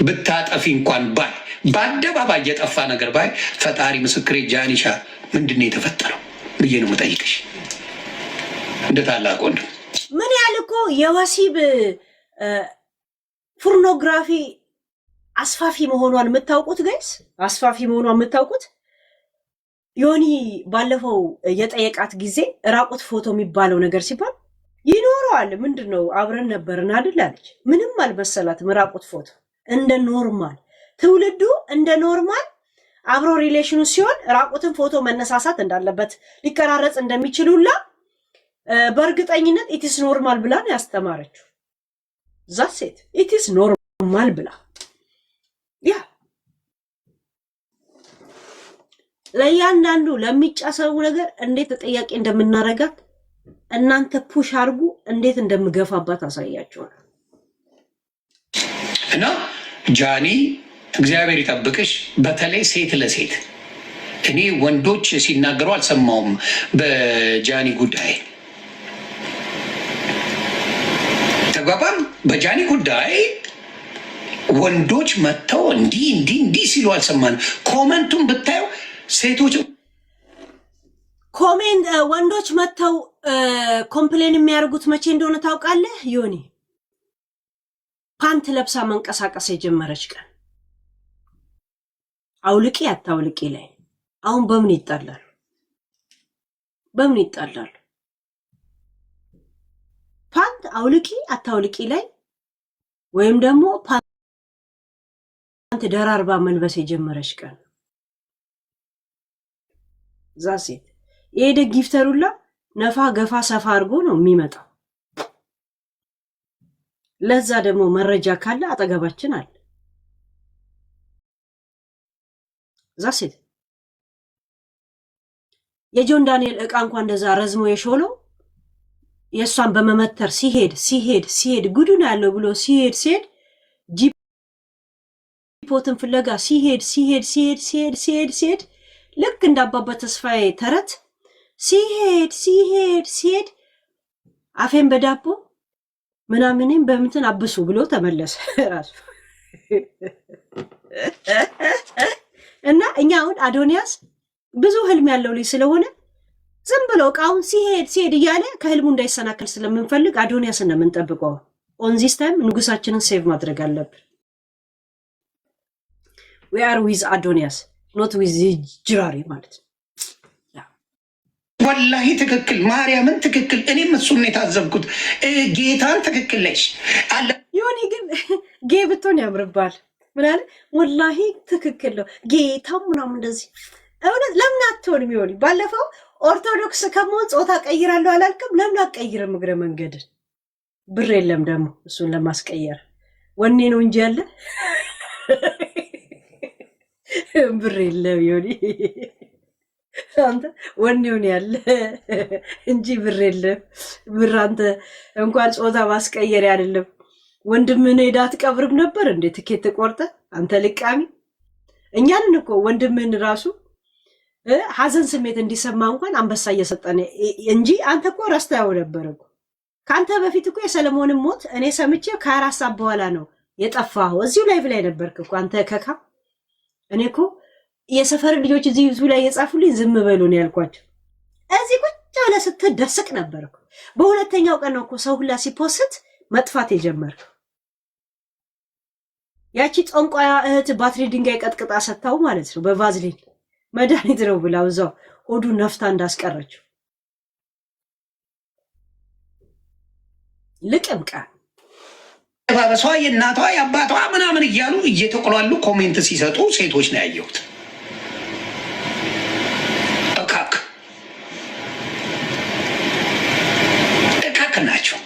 ብታጠፊ እንኳን ባይ በአደባባይ የጠፋ ነገር ባይ ፈጣሪ ምስክሬ ጃኒሻ ምንድነው የተፈጠረው ብዬ ነው የምጠይቅሽ። እንደ ታላቅ ወንድም ምን ያህል እኮ የወሲብ ፖርኖግራፊ አስፋፊ መሆኗን የምታውቁት ጋይስ፣ አስፋፊ መሆኗን የምታውቁት ዮኒ ባለፈው የጠየቃት ጊዜ ራቁት ፎቶ የሚባለው ነገር ሲባል ይኖረዋል። ምንድነው አብረን ነበርን አይደል አለች። ምንም አልመሰላትም። ራቁት ፎቶ እንደ ኖርማል ትውልዱ እንደ ኖርማል አብሮ ሪሌሽኑ ሲሆን ራቁትን ፎቶ መነሳሳት እንዳለበት ሊቀራረጽ እንደሚችሉላ በእርግጠኝነት ኢትስ ኖርማል ብላ ነው ያስተማረችው። ዛት ሴት ኢትስ ኖርማል ብላ ያ ለእያንዳንዱ ለሚጫሰው ነገር እንዴት ተጠያቂ እንደምናረጋት እናንተ ፑሽ አርጉ። እንዴት እንደምገፋባት አሳያችኋል። እና ጃኒ እግዚአብሔር ይጠብቅሽ። በተለይ ሴት ለሴት እኔ ወንዶች ሲናገሩ አልሰማውም። በጃኒ ጉዳይ ተጓባም። በጃኒ ጉዳይ ወንዶች መጥተው እንዲህ ሲሉ አልሰማን። ኮመንቱን ብታየው ሴቶች ኮሜንት ወንዶች መጥተው ኮምፕሌን የሚያደርጉት መቼ እንደሆነ ታውቃለህ ዮኒ? ፓንት ለብሳ መንቀሳቀስ የጀመረች ቀን አውልቂ አታውልቂ ላይ አሁን በምን ይጣላሉ? በምን ይጣላሉ? ፓንት አውልቂ አታውልቂ ላይ ወይም ደግሞ ፓንት ደራርባ መልበስ የጀመረች ቀን ዛሴት የሄደ ጊፍተሩላ ነፋ ገፋ ሰፋ አድርጎ ነው የሚመጣው። ለዛ ደግሞ መረጃ ካለ አጠገባችን አለ። ዛሴት የጆን ዳንኤል ዕቃ እንኳን እንደዛ ረዝሞ የሾለው የእሷን በመመተር ሲሄድ ጉዱን ያለው ብሎ ሲሄድ ጂፖትን ፍለጋ ሲሄድ ልክ እንዳባባ ተስፋዬ ተረት ሲሄድ አፌን በዳቦ ምናምንም በምትን አብሱ ብሎ ተመለሰ ራሱ። እና እኛ አሁን አዶንያስ ብዙ ህልም ያለው ልጅ ስለሆነ ዝም ብሎ እቃውን ሲሄድ እያለ ከህልሙ እንዳይሰናከል ስለምንፈልግ አዶንያስን ነው የምንጠብቀው። ኦን ዚስ ታይም ንጉሳችንን ሴቭ ማድረግ አለብን። ዊ አር ዊዝ አዶንያስ ኖት ዊዝ ጅራሪ ማለት ነው። ወላሂ ትክክል፣ ማርያምን ትክክል። እኔም እሱን የታዘብኩት ጌታን ትክክል ነሽ አለ። ዮኒ ግን ጌ ብትሆን ያምርባል ምናለ ወላሂ ትክክል ነው ጌታም ምናምን እንደዚህ እውነት ለምን አትሆንም? ዮኒ ባለፈው ኦርቶዶክስ ከመሆን ጾታ ቀይራለሁ አላልክም? ለምን አትቀይርም? እግረ መንገድን ብር የለም ደግሞ እሱን ለማስቀየር ወኔ ነው እንጂ ያለ ብር የለም። ዮኒ አንተ ወኔውን ያለ እንጂ ብር የለም። ብር አንተ እንኳን ጾታ ማስቀየር አይደለም ወንድምህን ሄዳ አትቀብርም ነበር እንዴ? ትኬት ቆርጠ አንተ ልቃሚ። እኛንን እኮ ወንድምህን ራሱ ሀዘን ስሜት እንዲሰማ እንኳን አንበሳ እየሰጠን እንጂ አንተ እኮ ረስተኸው ነበር እኮ። ከአንተ በፊት እኮ የሰለሞንን ሞት እኔ ሰምቼ ከ4 ሰዓት በኋላ ነው የጠፋኸው። እዚሁ ላይቭ ላይ ነበርክ እኮ አንተ ከካ። እኔ እኮ የሰፈር ልጆች እዚሁ ላይ የጻፉልኝ ዝም በሉ ነው ያልኳቸው። እዚህ ቁጭ ብለህ ስትደስቅ ነበር እኮ። በሁለተኛው ቀን ነው እኮ ሰው ሁላ ሲፖስት መጥፋት የጀመርከው። ያቺ ጠንቋያ እህት ባትሪ ድንጋይ ቀጥቅጣ ሰታው ማለት ነው በቫዝሊን መድኃኒት ነው ብላ እዛው ሆዱ ነፍታ እንዳስቀረችው ልቅምቃ ባበሷ የእናቷ የአባቷ ምናምን እያሉ እየተቆላሉ ኮሜንት ሲሰጡ ሴቶች ነው ያየሁት። እካክ ናቸው።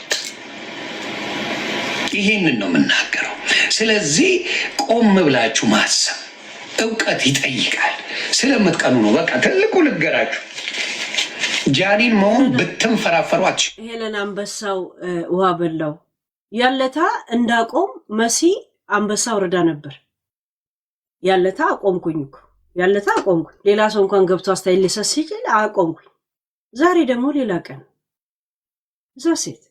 ይሄንን ነው የምናገረው። ስለዚህ ቆም ብላችሁ ማሰብ እውቀት ይጠይቃል። ስለምትቀኑ ነው። በቃ ትልቁ ልገራችሁ ጃኒን መሆን ብትንፈራፈሯች። ሄለን አንበሳው ውሃ በላው ያለታ እንዳቆም መሲ አንበሳ ወረዳ ነበር ያለታ አቆምኩኝ እኮ ያለታ አቆምኩ። ሌላ ሰው እንኳን ገብቶ አስተያየት ሊሰጥ ሲችል አቆምኩ። ዛሬ ደግሞ ሌላ ቀን እዛ ሴት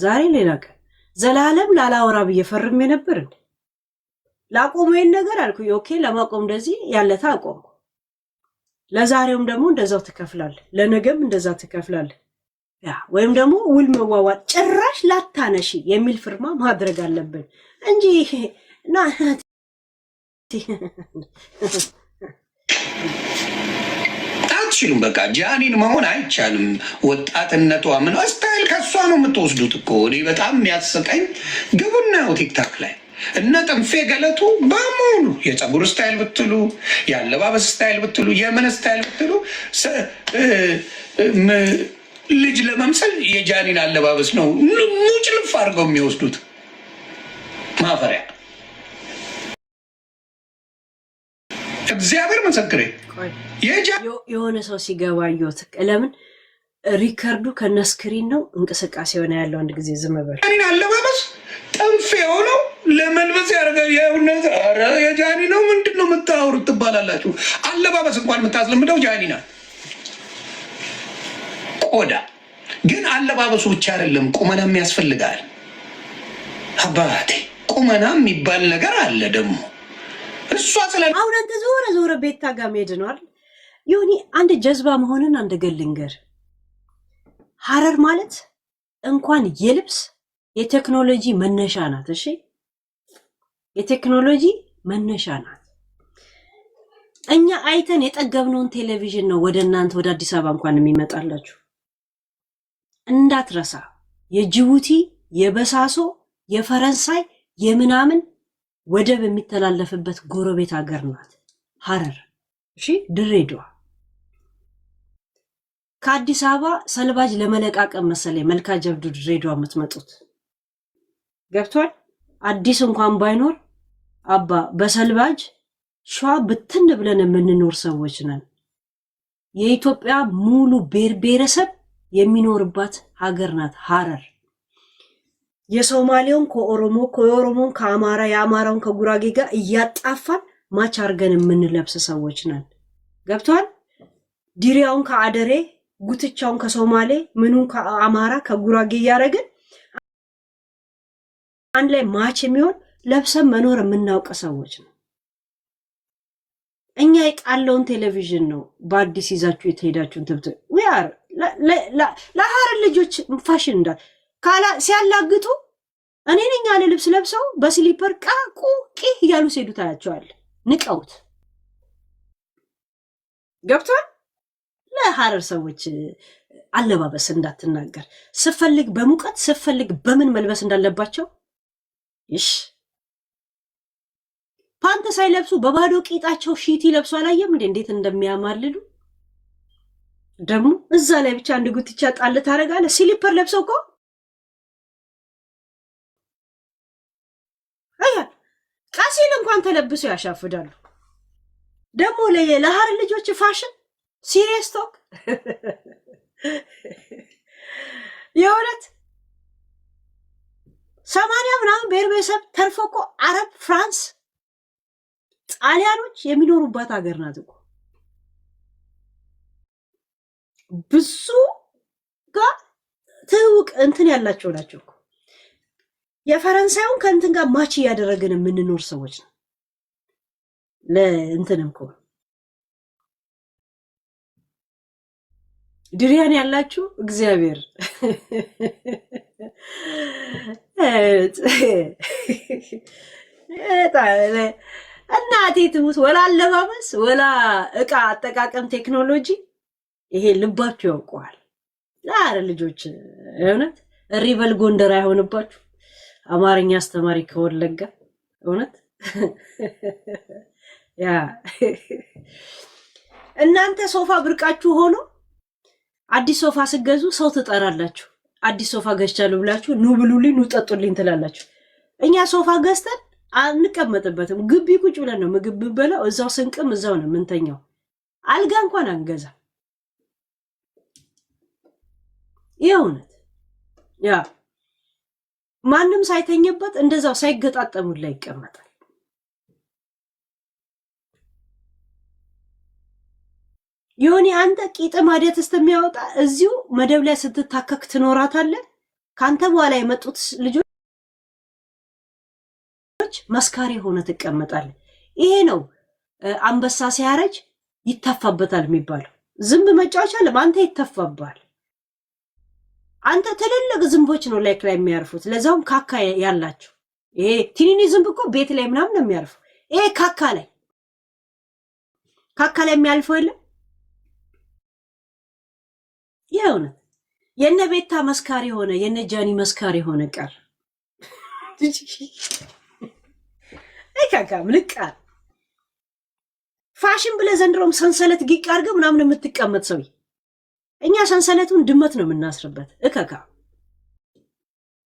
ዛሬ ሌላ ቀን ዘላለም ላላወራ ብዬ ፈርሜ ነበር እንዴ ላቆም ይሄን ነገር አልኩ። ኦኬ ለማቆም እንደዚህ ያለታ አቆምኩ። ለዛሬውም ደግሞ እንደዛው ትከፍላለህ፣ ለነገም እንደዛ ትከፍላለህ። ወይም ደግሞ ውል መዋዋል ጭራሽ ላታነሺ የሚል ፍርማ ማድረግ አለብን እንጂ ና አትችሉም። በቃ ጃኒን መሆን አይቻልም። ወጣትነቷ ምን ስታይል ከሷ ነው የምትወስዱት እኮ። እኔ በጣም የሚያስቀኝ ግቡና ቲክታክ ላይ እነ ጥንፌ ገለቱ በሙሉ የፀጉር ስታይል ብትሉ፣ የአለባበስ ስታይል ብትሉ፣ የምን ስታይል ብትሉ ልጅ ለመምሰል የጃኒን አለባበስ ነው ሙጭልፍ አድርገው የሚወስዱት። ማፈሪያ እግዚአብሔር መሰክሬ የሆነ ሰው ሲገባ አየሁት። ለምን ሪከርዱ ከነስክሪን ነው እንቅስቃሴ ሆነ ያለው። አንድ ጊዜ ዝም በል ጃኒን አለባበስ ጥንፌ የሆነው ለመልበስ ያደረገ የጃኒ ነው። ምንድን ነው የምታወሩት ትባላላችሁ። አለባበስ እንኳን የምታስለምደው ጃኒ ናት። ቆዳ ግን አለባበሱ ብቻ አይደለም፣ ቁመናም ያስፈልጋል። አባቴ ቁመና የሚባል ነገር አለ ደግሞ። እሷ ስለ አሁን አንተ ዞረ ቤታ ጋር መሄድ ነው አይደል? ይሁን አንድ ጀዝባ መሆንን አንድ ገልንገር። ሐረር ማለት እንኳን የልብስ የቴክኖሎጂ መነሻ ናት። እሺ የቴክኖሎጂ መነሻ ናት። እኛ አይተን የጠገብነውን ቴሌቪዥን ነው ወደ እናንተ ወደ አዲስ አበባ እንኳን የሚመጣላችሁ። እንዳትረሳ የጅቡቲ የበሳሶ የፈረንሳይ የምናምን ወደብ የሚተላለፍበት ጎረቤት ሀገር ናት ሐረር። እሺ ድሬዳዋ ከአዲስ አበባ ሰልባጅ ለመለቃቀም መሰለኝ መልካ ጀብዱ ድሬዳዋ የምትመጡት ገብቷል። አዲስ እንኳን ባይኖር አባ በሰልባጅ ሸዋ ብትን ብለን የምንኖር ሰዎች ነን። የኢትዮጵያ ሙሉ ብሔረሰብ የሚኖርባት ሀገር ናት ሐረር። የሶማሌውን ከኦሮሞ ከኦሮሞን ከአማራ የአማራውን ከጉራጌ ጋር እያጣፋን ማች አርገን የምንለብስ ሰዎች ነን። ገብቷል። ዲሪያውን ከአደሬ ጉትቻውን ከሶማሌ ምኑን ከአማራ ከጉራጌ እያደረግን አንድ ላይ ማች የሚሆን ለብሰን መኖር የምናውቅ ሰዎች ነው። እኛ የጣለውን ቴሌቪዥን ነው በአዲስ ይዛችሁ የተሄዳችሁን ትብት ዊአር ለሐረር ልጆች ፋሽን እንዳል ሲያላግጡ እኔ ነኝ ያለ ልብስ ለብሰው በስሊፐር ቃቁ ቂ እያሉ ሲሄዱ ታያቸዋል። ንቀውት ገብቷል። ለሐረር ሰዎች አለባበስ እንዳትናገር ስፈልግ በሙቀት ስፈልግ በምን መልበስ እንዳለባቸው ይሽ ፓንት ሳይለብሱ በባዶ ቂጣቸው ሺቲ ለብሱ አላየም እንዴ እንዴት እንደሚያማልሉ። ደግሞ እዛ ላይ ብቻ አንድ ጉትቻ ጣል ታረጋለህ። ስሊፐር ለብሰው እኮ ቀሲል እንኳን ተለብሰው ያሻፍዳሉ። ደግሞ ለሐረር ልጆች ፋሽን ሲሪየስ ቶክ የእውነት 80 ምናምን ብሔር ብሔረሰብ ተርፎ እኮ አረብ፣ ፍራንስ፣ ጣሊያኖች የሚኖሩባት ሀገር ናት እኮ። ብዙ ጋር ትውቅ እንትን ያላቸው ናቸው እኮ። የፈረንሳዩን ከእንትን ጋር ማች እያደረግን የምንኖር ሰዎች ነው። ለእንትንም እኮ ድሪያን ያላችሁ እግዚአብሔር እናቴ ትሙት ወላ አለባበስ ወላ እቃ አጠቃቀም ቴክኖሎጂ ይሄ ልባችሁ ያውቀዋል። ዛሬ ልጆች እውነት ሪበል ጎንደር አይሆንባችሁ። አማርኛ አስተማሪ ከወለጋ እውነት ያ እናንተ ሶፋ ብርቃችሁ ሆኖ አዲስ ሶፋ ስገዙ ሰው ትጠራላችሁ። አዲስ ሶፋ ገዝቻለሁ ብላችሁ ኑ ብሉልኝ ኑ ጠጡልኝ ትላላችሁ። እኛ ሶፋ ገዝተን አንቀመጥበትም። ግቢ ቁጭ ብለን ነው ምግብ ብንበላው። እዛው ስንቅም እዛው ነው ምንተኛው። አልጋ እንኳን አንገዛ። የእውነት ያ ማንም ሳይተኝበት እንደዛው ሳይገጣጠሙላ ይቀመጣል። ዮኒ አንተ ቂጥ ማዲያት እስከሚያወጣ እዚሁ መደብ ላይ ስትታከክ ትኖራታለህ። ካንተ በኋላ የመጡት ልጆች መስካሪ ሆነ ትቀመጣለህ። ይሄ ነው አንበሳ ሲያረጅ ይተፋበታል የሚባለው። ዝንብ መጫወቻ ለማንተ ይተፋባል። አንተ ትልልቅ ዝንቦች ነው ላይክ ላይ የሚያርፉት፣ ለዛውም ካካ ያላቸው። ይሄ ትንኒ ዝንብ እኮ ቤት ላይ ምናምን ነው የሚያርፈው። ይሄ ካካ ላይ የሚያልፈው የለም። የሆነ የነ ቤታ መስካሪ ሆነ የነ ጃኒ መስካሪ ሆነ ቀር ካካ ምልቃ ፋሽን ብለ ዘንድሮም ሰንሰለት ጊቅ አድርገህ ምናምን የምትቀመጥ ሰው፣ እኛ ሰንሰለቱን ድመት ነው የምናስርበት። እከካ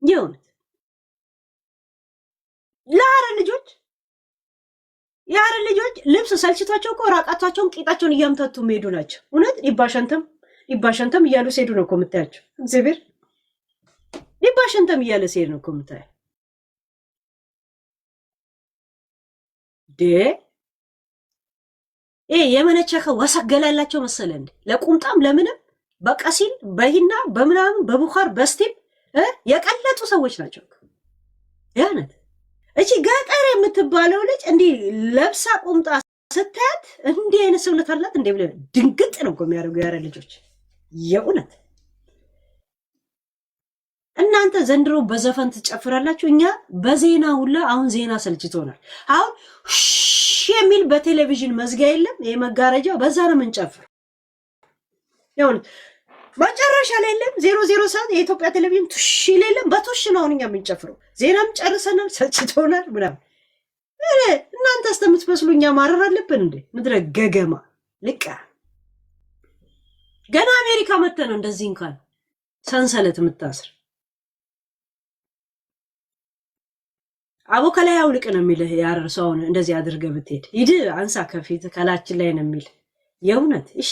የሆነ የአረ ልጆች ልብስ ሰልችቷቸው እኮ ራቃቷቸውን ቂጣቸውን እያምታቱ የሚሄዱ ናቸው። እውነት ሊባሸንተም እያሉ ሲሄዱ ነው እኮ የምታያቸው። እግዚአብሔር ሊባሸንተም እያለ ሲሄድ ነው እኮ የምታያቸው። የመነቸከ ወሰገላላቸው መሰለ እንዴ? ለቁምጣም ለምንም በቀሲል በሂና በምናምን በቡኻር በስቲም የቀለጡ ሰዎች ናቸው። ያነት እቺ ገጠር የምትባለው ልጅ እንዲህ ለብሳ ቁምጣ ስታያት እንዲህ አይነት ሰውነት አላት እንዴ ብለ ድንግጥ ነው የሚያደርጉ ያረ ልጆች። የእውነት እናንተ ዘንድሮ በዘፈን ትጨፍራላችሁ፣ እኛ በዜና ሁላ አሁን ዜና ሰልችቶናል። አሁን የሚል በቴሌቪዥን መዝጊያ የለም። ይሄ መጋረጃ በዛ ነው የምንጨፍር። የእውነት መጨረሻ ላይ የለም 00 ሰዓት የኢትዮጵያ ቴሌቪዥን ቱሽ የለም። በቱሽ ነው አሁን እኛ የምንጨፍረው። ዜናም ጨርሰናል፣ ሰልችቶናል ምናምን። እናንተ እስከምትመስሉ እኛ ማረር አለብን እንዴ? ምድረ ገገማ ልቃ ገና አሜሪካ መተ ነው እንደዚህ እንኳን ሰንሰለት የምታስር አቦ ከላይ አውልቅ ነው የሚልህ። ያርሰውን እንደዚህ አድርገህ ብትሄድ ሂድ አንሳ ከፊት ከላችን ላይ ነው የሚል። የእውነት እሺ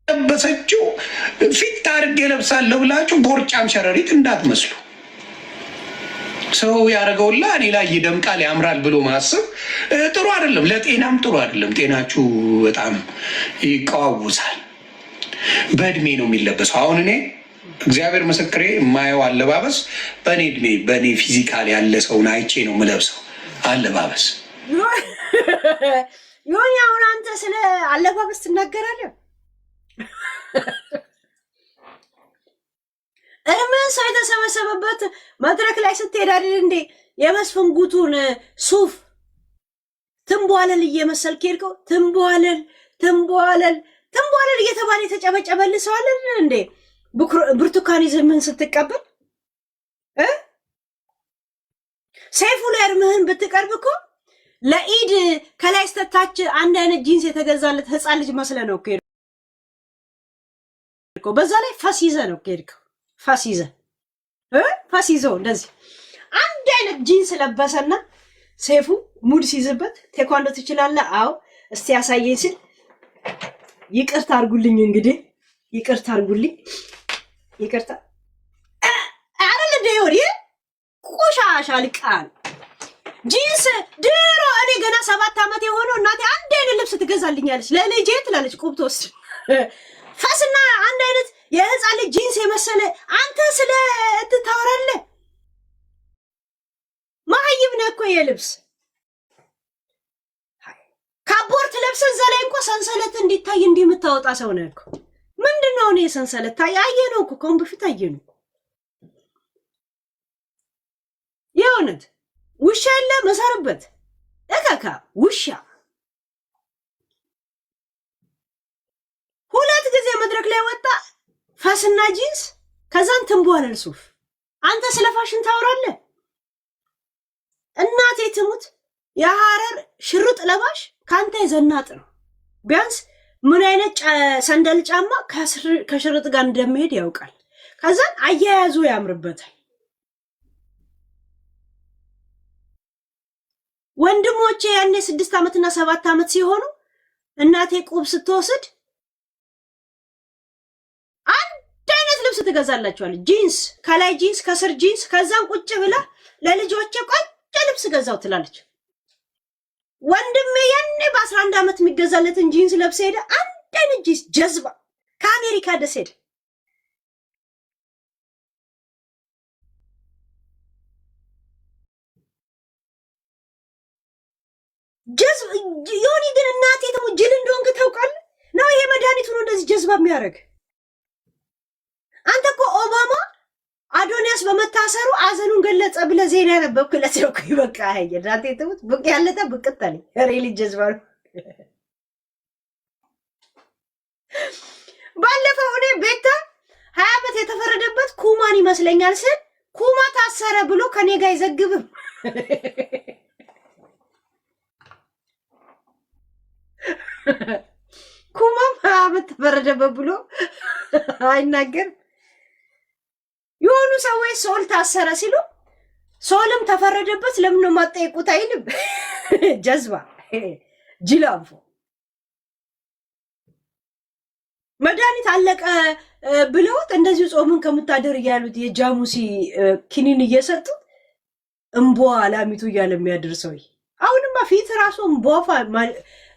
ለበሰችው ፊት አድርጌ ለብሳለሁ ብላችሁ ቦርጫም ሸረሪት እንዳትመስሉ። ሰው ያደረገውላ እኔ ላይ ይደምቃል ያምራል ብሎ ማሰብ ጥሩ አይደለም፣ ለጤናም ጥሩ አይደለም። ጤናችሁ በጣም ይቃወሳል። በእድሜ ነው የሚለበሰው። አሁን እኔ እግዚአብሔር ምስክሬ የማየው አለባበስ በእኔ እድሜ በእኔ ፊዚካል ያለ ሰውን አይቼ ነው የምለብሰው አለባበስ። ዮኒ አሁን አንተ ስለ አለባበስ ትናገራለህ? እርምን ሰው የተሰበሰበበት መድረክ ላይ ስትሄድ አይደል እንዴ የመስፍን ጉቱን ሱፍ ትንቧለል እየመሰልክ ሄድከው? ትንቧለል እየተባለ የተጨበጨበልህ ሰው አለ እንዴ? ብርቱካኒዝምህን ስትቀበል ሰይፉ ላይ እርምህን ብትቀርብ እኮ ለኢድ ከላይ ስተታች አንድ አይነት ጂንስ የተገዛለት ህፃን ልጅ መስለ ነው እኮ። በዛ ላይ ፈስ ይዘህ ነው ሄድከው። ፈስ ይዘው እንደዚህ አንድ አይነት ጂንስ ለበሰና ሰይፉ ሙድ ሲይዝበት ቴኳንዶ ትችላለህ? አዎ እስቲ ያሳየኝ ሲል ይቅርታ አድርጉልኝ እንግዲህ ይቅርታ አይደል እንደ ይወሪ ቆሻሻ ልቃን ጂንስ ድሮ እኔ ገና 7 ዓመት የሆነው እናቴ አንድ አይነት ልብስ ትገዛልኛለች ለልጄ ትላለች። ቁብቶስ ፈስና አንድ አይነት የህፃን ልጅ ጂንስ የመሰለ አንተ ስለ ታወራለህ። ማህይብ ነህ እኮ የልብስ ካፖርት ለብሰ እዛ ላይ እንኳን ሰንሰለት እንዲታይ የምታወጣ ሰው ነህ እኮ። ምንድነው ነው የሰንሰለት ታይ? አየነው እኮ ከአሁን በፊት አየነው። የእውነት ውሻ የለ መሰርበት እከካ ውሻ 2 ጊዜ መድረክ ላይ ወጣ ፈስና ጂንስ ከዛን ትንቧለል ሱፍ። አንተ ስለ ፋሽን ታወራለህ? እናቴ ትሙት የሐረር ሽርጥ ለባሽ ካንተ የዘናጥ ነው። ቢያንስ ምን አይነት ሰንደል ጫማ ከሽርጥ ጋር እንደሚሄድ ያውቃል። ከዛን አያያዙ ያምርበታል። ወንድሞቼ ያኔ 6 ዓመትና 7 ዓመት ሲሆኑ እናቴ ቁብ ስትወስድ አንድ አይነት ልብስ ትገዛላችኋለች። ጂንስ ከላይ ጂንስ ከስር ጂንስ። ከዛን ቁጭ ብላ ለልጆቼ ቆንጆ ልብስ ገዛው ትላለች። ወንድሜ ያኔ በ11 ዓመት የሚገዛለትን ጂንስ ለብሰ ሄደ። አንድ አይነት ጂንስ ጀዝባ ከአሜሪካ ደስ ሄደ። ጀዝባ ዮኒ ግን እናቴ ተሙ ጅል እንደሆንክ ታውቃለህ ነው። ይሄ መድኃኒቱ ነው እንደዚህ ጀዝባ የሚያደርግ። አንተ እኮ ኦባማ አዶኒያስ በመታሰሩ አዘኑን ገለጸ ብለህ ዜና ያነበብክለት ነው እኮ። በቃ አይ እናቴ ተሙ ብቅ ያለተ ብቅጠል ሬሊ ጀዝባ ነው። ባለፈው እኔ ቤታ 20 ዓመት የተፈረደበት ኩማን ይመስለኛል ስል ኩማ ታሰረ ብሎ ከኔ ጋር አይዘግብም። ኩማም 20 ዓመት ተፈረደበት ብሎ አይናገር። የሆኑ ሰዎች ሶል ታሰረ ሲሉ ሶልም ተፈረደበት ለምን ነው ማጠየቁት አይልም። ጀዝባ ጅላንፎ መድኃኒት አለቀ ብለውት እንደዚሁ ጾምን ከምታደር እያሉት የጃሙሲ ኪኒን እየሰጡት እምቧ ላሚቱ እያለ የሚያደርሰው አሁንማ ፊት ራሱ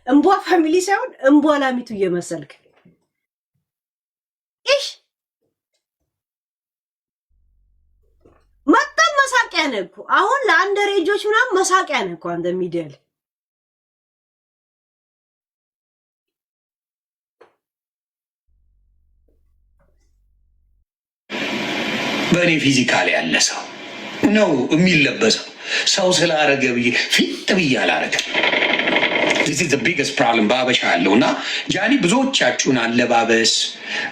እምቧ ፋሚሊ ሳይሆን እምቧ ላሚቱ እየመሰልክ እሺ መጣም መሳቂያ ነህ እኮ አሁን ለአንደሬጆች ምናምን መሳቂያ ነህ እኮ አንተ ሚዲያ ላይ። በእኔ ፊዚካል ያለ ሰው ነው የሚለበሰው። ሰው ስላረገ ብዬ ፊት ብዬ አላረገም። this is the biggest problem ባበሻ ያለው እና ጃኒ ብዙዎቻችሁን አለባበስ፣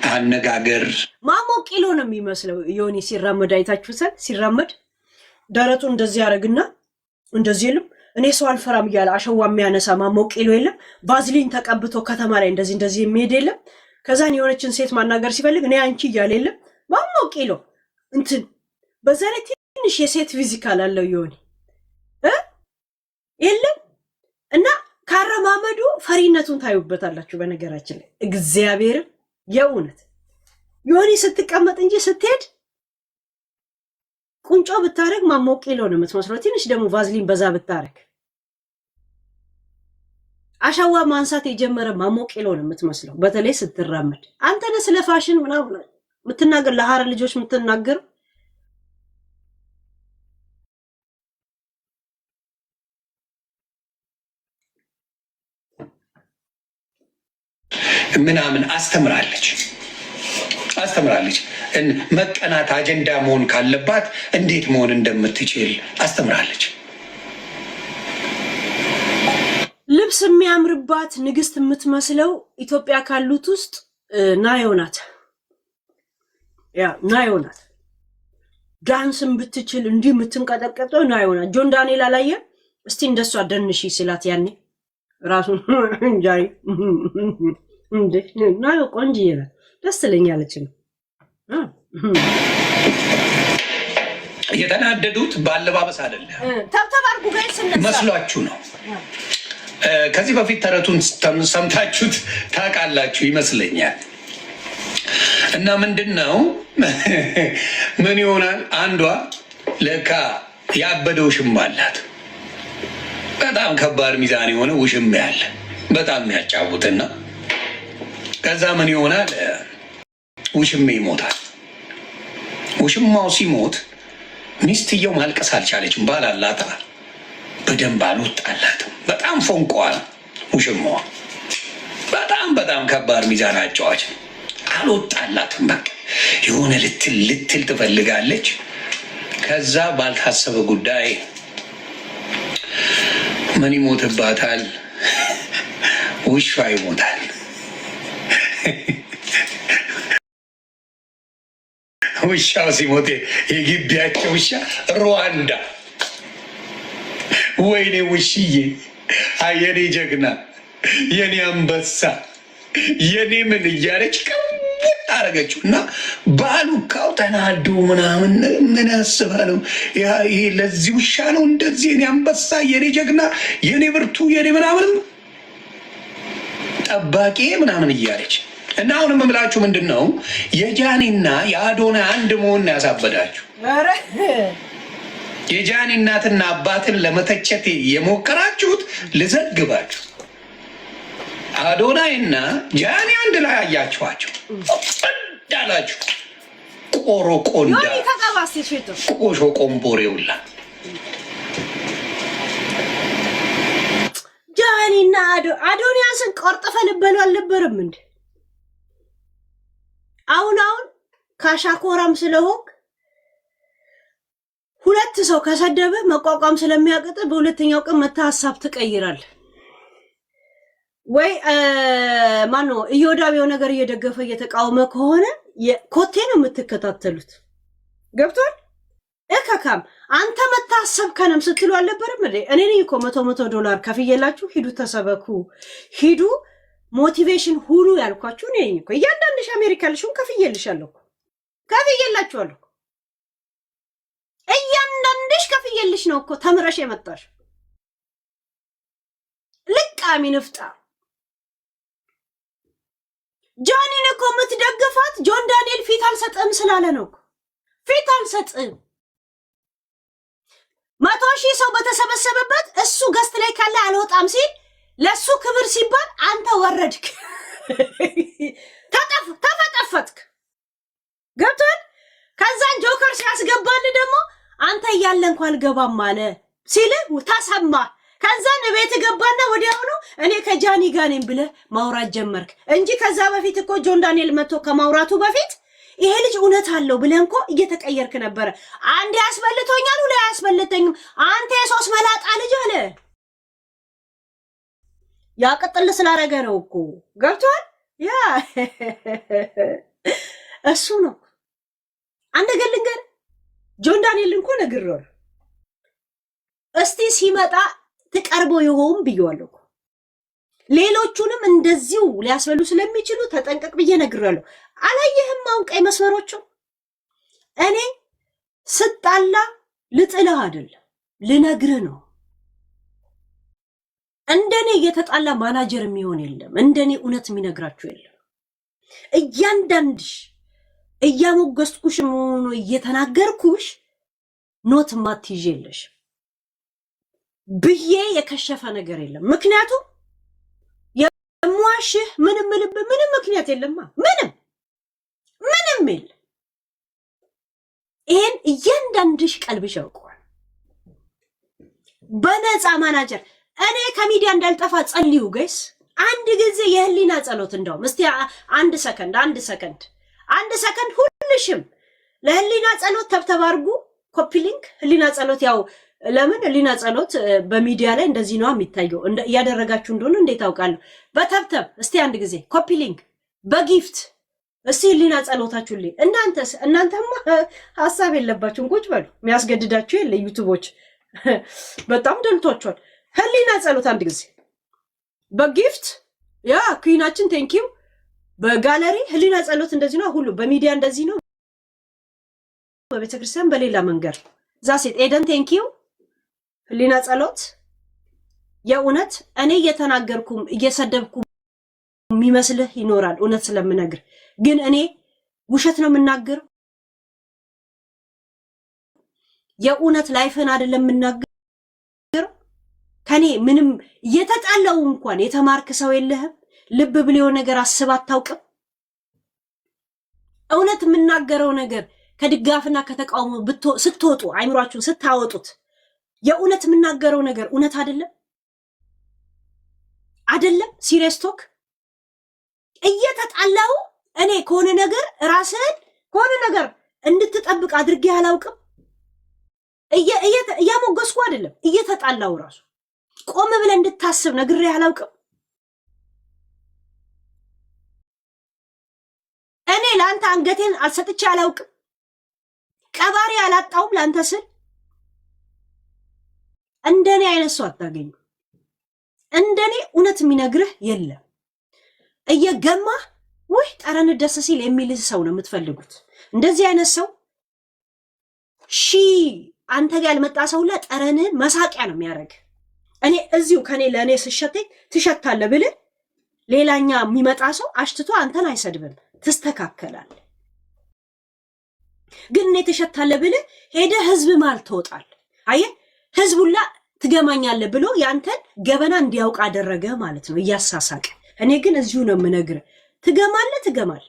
አነጋገር ማሞ ቂሎ ነው የሚመስለው። ዮኒ ሲራመድ አይታችሁታል። ሲራመድ ደረቱ እንደዚህ ያደርግና እንደዚህ የለም እኔ ሰው አልፈራም እያለ አሸዋ የሚያነሳ ማሞ ቂሎ የለም። ቫዝሊን ተቀብቶ ከተማ ላይ እንደዚህ የሚሄድ የለም። ከዛን የሆነችን ሴት ማናገር ሲፈልግ እኔ አንቺ እያለ የለም ማሞ ቂሎ እንትን በዛ ላይ ትንሽ የሴት ፊዚካል አለው ዮኒ የለም እና ካረማመዱ ፈሪነቱን ታዩበታላችሁ። በነገራችን ላይ እግዚአብሔር የእውነት ዮኒ ስትቀመጥ እንጂ ስትሄድ ቁንጮ ብታረግ ማሞቅ ቂሎ ነው የምትመስለው። ትንሽ ደግሞ ቫዝሊን በዛ ብታረግ አሻዋ ማንሳት የጀመረ ማሞቅ ቂሎ ነው የምትመስለው። በተለይ ስትራመድ አንተ ነህ ስለ ፋሽን ምናምን የምትናገር ለሐረ ልጆች የምትናገር ምናምን አስተምራለች። መቀናት አጀንዳ መሆን ካለባት እንዴት መሆን እንደምትችል አስተምራለች። ልብስ የሚያምርባት ንግስት የምትመስለው ኢትዮጵያ ካሉት ውስጥ ናዮናት ዳንስን ብትችል እንዲህ የምትንቀጠቀጠው ናዮናት። ጆን ዳንኤል አላየ እስቲ እንደሷ ደንሺ ሲላት ያኔ ራሱን እንጃሪ እንዴ ናዮ ቆንጆ ይላል። ደስ ትለኛለች ነው የተናደዱት ባለባበስ አይደለም ተብተባርኩ ጋር መስሏችሁ ነው። ከዚህ በፊት ተረቱን ሰምታችሁት ታውቃላችሁ ይመስለኛል። እና ምንድነው ምን ይሆናል አንዷ ለካ ያበደ ውሽማ አላት። በጣም ከባድ ሚዛን የሆነ ውሽማ ያለ በጣም የሚያጫውትና ከዛ ምን ይሆናል ውሽሜ ይሞታል። ውሽማው ሲሞት ሚስትየው ማልቀስ አልቻለችም። ባል አላታ በደንብ አልወጣላትም። በጣም ፎንቋል ውሽማዋ። በጣም ከባድ ሚዛን አጫዋች አልወጣላትም። በቃ የሆነ ልትል ትፈልጋለች። ከዛ ባልታሰበ ጉዳይ ምን ይሞትባታል? ውሻ ይሞታል። ውሻው ሲሞት የግቢያቸው ውሻ ሩዋንዳ፣ ወይኔ ውሽዬ፣ የኔ ጀግና፣ የኔ አንበሳ፣ የኔ ምን እያለች ቀውጥ አረገችው እና ባሉካው ተናዶ ምናምን ምን ያስባ ነው ይሄ? ለዚህ ውሻ ነው እንደዚህ የኔ አንበሳ፣ የኔ ጀግና፣ የኔ ብርቱ፣ የኔ ምናምን ጠባቂ ምናምን እያለች እና አሁን የምላችሁ ምንድን ነው የጃኒና የአዶናይ አንድ መሆን ያሳበዳችሁ። የጃኒ እናትና አባትን ለመተቸት የሞከራችሁት ልዘግባችሁ፣ አዶናይና ጃኒ አንድ ላይ አያችኋቸው እንዳላችሁ ቆሮቆንዳ ቆሾ ቆምቦሬውላ ጃኒና አዶንያስን ቆርጥፈን ልበሉ አልነበረም እንዴ? አሁን ካሻኮራም ስለሆንክ ሁለት ሰው ከሰደበ መቋቋም ስለሚያቀጥ በሁለተኛው ቀን መታ ሐሳብ ትቀይራል ወይ? ማኖ ኢዮዳቢው ነገር እየደገፈ እየተቃወመ ከሆነ ኮቴ ነው የምትከታተሉት። ገብቷል? እካካም አንተ መታሰብ ከነም ስትሉ አልነበረም እንዴ? እኔ ነኝ እኮ $100 ከፍየላችሁ ሂዱ ተሰበኩ፣ ሂዱ ሞቲቬሽን ሁሉ ያልኳችሁ እኔ ነኝ እኮ። እያንዳንድሽ አሜሪካ ልሽም ከፍየልሻለሁ፣ ከፍየላችኋለሁ። እያንዳንድሽ ከፍየልሽ ነው እኮ ተምረሽ የመጣሽ ልቃሚ ንፍጣ። ጃኒን እኮ የምትደግፋት ጆን ዳንኤል ፊት አልሰጥም ስላለ ነው እኮ። ፊት አልሰጥም 100,000 ሰው በተሰበሰበበት እሱ ገስት ላይ ካለ አልወጣም ሲል ለሱ ክብር ሲባል አንተ ወረድክ፣ ተፈጠፈትክ። ገብቷል? ከዛን ጆከር ሲያስገባል ደግሞ አንተ እያለ እንኳን አልገባም አለ ሲል ተሰማ። ከዛን ቤት ገባና ወዲያውኑ እኔ ከጃኒ ጋር ነኝ ብለህ ማውራት ጀመርክ እንጂ ከዛ በፊት እኮ ጆን ዳንኤል መጥቶ ከማውራቱ በፊት ይሄ ልጅ እውነት አለው ብለህ እንኳ እየተቀየርክ ነበረ። አንዴ ያስበልቶኛል፣ ሁሌ አያስበልተኝም፣ አንተ የሶስት መላጣ ልጅ አለ። ያ ቅጥል ስላረገ ነው እኮ። ገብቷል? ያ እሱ ነው። አንድ ገልንገር ጆን ዳንኤል እንኳ ነግሬዋለሁ። እስቲ ሲመጣ ትቀርቦ ይሆን ብየዋለሁ። ሌሎቹንም እንደዚሁ ሊያስበሉ ስለሚችሉ ተጠንቀቅ ብዬ ነግሬዋለሁ። አላየህም? አሁን ቀይ መስመሮቹ እኔ ስጣላ ልጥልህ አይደለም ልነግርህ ነው። እንደኔ እየተጣላ ማናጀር የሚሆን የለም። እንደኔ እውነት የሚነግራችሁ የለም። እያንዳንድሽ እያሞገስኩሽ መሆኑ እየተናገርኩሽ ኖት ማትይዤለሽ ብዬ የከሸፈ ነገር የለም። ምክንያቱም የሟሽህ ምንም ልብ ምንም ምክንያት የለማ። ምንም የለ። ይሄን እያንዳንድሽ ቀልብሽ ያውቀዋል። በነፃ ማናጀር እኔ ከሚዲያ እንዳልጠፋ ጸልዩ ጋይስ። አንድ ጊዜ የህሊና ጸሎት እንደውም እስቲ አንድ ሰከንድ ሁልሽም ለህሊና ጸሎት ተብተባርጉ። ኮፒ ሊንክ ህሊና ጸሎት ያው ለምን ህሊና ጸሎት በሚዲያ ላይ እንደዚህ ነው የሚታየው። እያደረጋችሁ እንደሆነ እንዴት አውቃለሁ? በተብተብ እስቲ አንድ ጊዜ ኮፒ ሊንክ በጊፍት እስቲ ህሊና ጸሎታችሁልኝ። እናንተማ ሐሳብ የለባችሁም። ቁጭ በሉ። የሚያስገድዳችሁ የለ። ዩቲዩቦች በጣም ደልቷቸዋል። ህሊና ጸሎት አንድ ጊዜ በጊፍት ያ ኩይናችን ቴንኪው። በጋለሪ ህሊና ጸሎት እንደዚህ ነው። ሁሉ በሚዲያ እንደዚህ ነው። በቤተክርስቲያን በሌላ መንገድ ዛሴት ኤደን ቴንኪው። ህሊና ጸሎት የእውነት እኔ እየተናገርኩም እየሰደብኩም የሚመስልህ ይኖራል። እውነት ስለምነግር ግን እኔ ውሸት ነው የምናገረው። የእውነት ላይፍን አይደለም የምናገረው። ከኔ ምንም እየተጣለው እንኳን የተማርክ ሰው የለህም። ልብ ብለው ነገር አስብ አታውቅም። እውነት የምናገረው ነገር ከድጋፍና ከተቃውሞ ስትወጡ አይምሯችሁን ስታወጡት የእውነት የምናገረው ነገር እውነት አይደለም። ሲሪየስ ቶክ እየተጣላው እኔ ከሆነ ነገር ራስህን ከሆነ ነገር እንድትጠብቅ አድርጌ አላውቅም። እያሞገስኩ አይደለም። እየተጣላው ራሱ ቆም ብለህ እንድታስብ ነግሬ አላውቅም። እኔ ለአንተ አንገቴን አልሰጥቼ አላውቅም። ቀባሪ አላጣውም ለአንተ ስል። እንደኔ አይነት ሰው አታገኙ። እንደኔ እውነት የሚነግርህ የለም። እየገማህ ወይ ጠረን ደስ ሲል የሚልህ ሰው ነው የምትፈልጉት። እንደዚህ አይነት ሰው አንተ ጋር ያልመጣ ሰው ላይ ጠረን መሳቂያ ነው የሚያደርግ። እኔ እዚሁ ከኔ ለእኔ ስሸተኝ ትሸታለህ ብልህ ሌላኛ የሚመጣ ሰው አሽትቶ አንተን አይሰድብም፣ ትስተካከላል። ግን እኔ ትሸታለህ ብልህ ሄደህ ህዝብ ማል ትወጣል። አየህ ህዝቡላ ትገማኛለህ ብሎ ያንተን ገበና እንዲያውቅ አደረገ ማለት ነው እያሳሳቀ። እኔ ግን እዚሁ ነው የምነግርህ፣ ትገማለህ።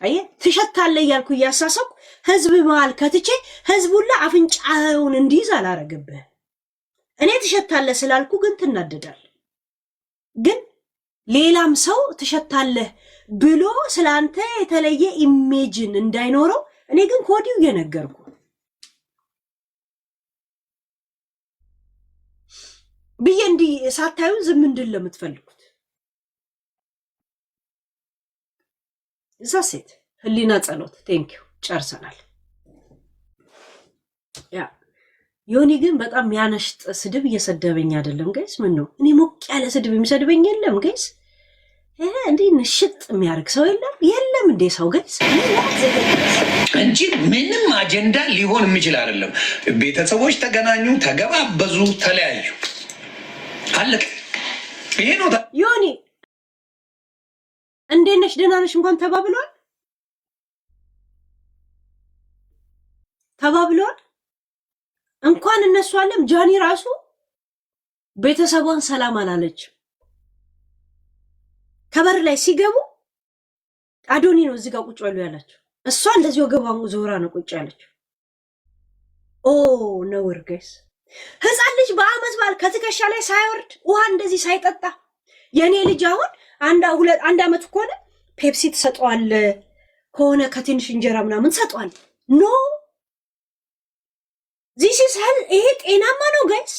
አየህ ትሸታለህ እያልኩ እያሳሰብኩ ህዝብ መሃል ከትቼ ህዝቡላ አፍንጫውን እንዲይዝ አላረገብህ። እኔ ትሸታለህ ስላልኩ ግን ትናደዳለህ። ግን ሌላም ሰው ትሸታለህ ብሎ ስላንተ የተለየ ኢሜጅን እንዳይኖረው እኔ ግን ከወዲሁ እየነገርኩ ብዬ እንዲህ ሳታዩን ዝም እንድል ለምትፈልጉት እዛ ሴት ህሊና ጸሎት ቴንኪው ጨርሰናል። ያ ዮኒ ግን በጣም ያነሽጥ ስድብ እየሰደበኝ አይደለም ጋይስ። ምን ነው እኔ ሞቅ ያለ ስድብ የሚሰድበኝ የለም ጋይስ። እንዴ ንሽጥ የሚያርግ ሰው የለም እንዴ ሰው ጋይስ እንጂ ምንም አጀንዳ ሊሆን የሚችል አይደለም። ቤተሰቦች ተገናኙ፣ ተገባበዙ፣ ተለያዩ፣ አለቀ። ይሄ ነው ዮኒ። እንዴት ነሽ? ደህና ነሽ? እንኳን ተባብለዋል። እንኳን እነሱ አለም ጃኒ ራሱ ቤተሰቧን ሰላም አላለች። ከበር ላይ ሲገቡ አዶኒ ነው እዚህ ጋር ቁጭ ብሎ ያላቸው፣ እሷ እንደዚህ ወገቧን ዞራ ነው ቁጭ ያለችው። ኦ ነውር ጋይስ። ህፃን ልጅ በአመት በዓል ከትከሻ ላይ ሳይወርድ ውሃ እንደዚህ ሳይጠጣ የኔ ልጅ አሁን አንድ አመት ከሆነ ፔፕሲ ትሰጠዋለ ከሆነ ከትንሽ እንጀራ ምናምን ትሰጠዋለ። ኖ ዚስ ኢዝ ሄል። ይሄ ጤናማ ነው ጋይስ?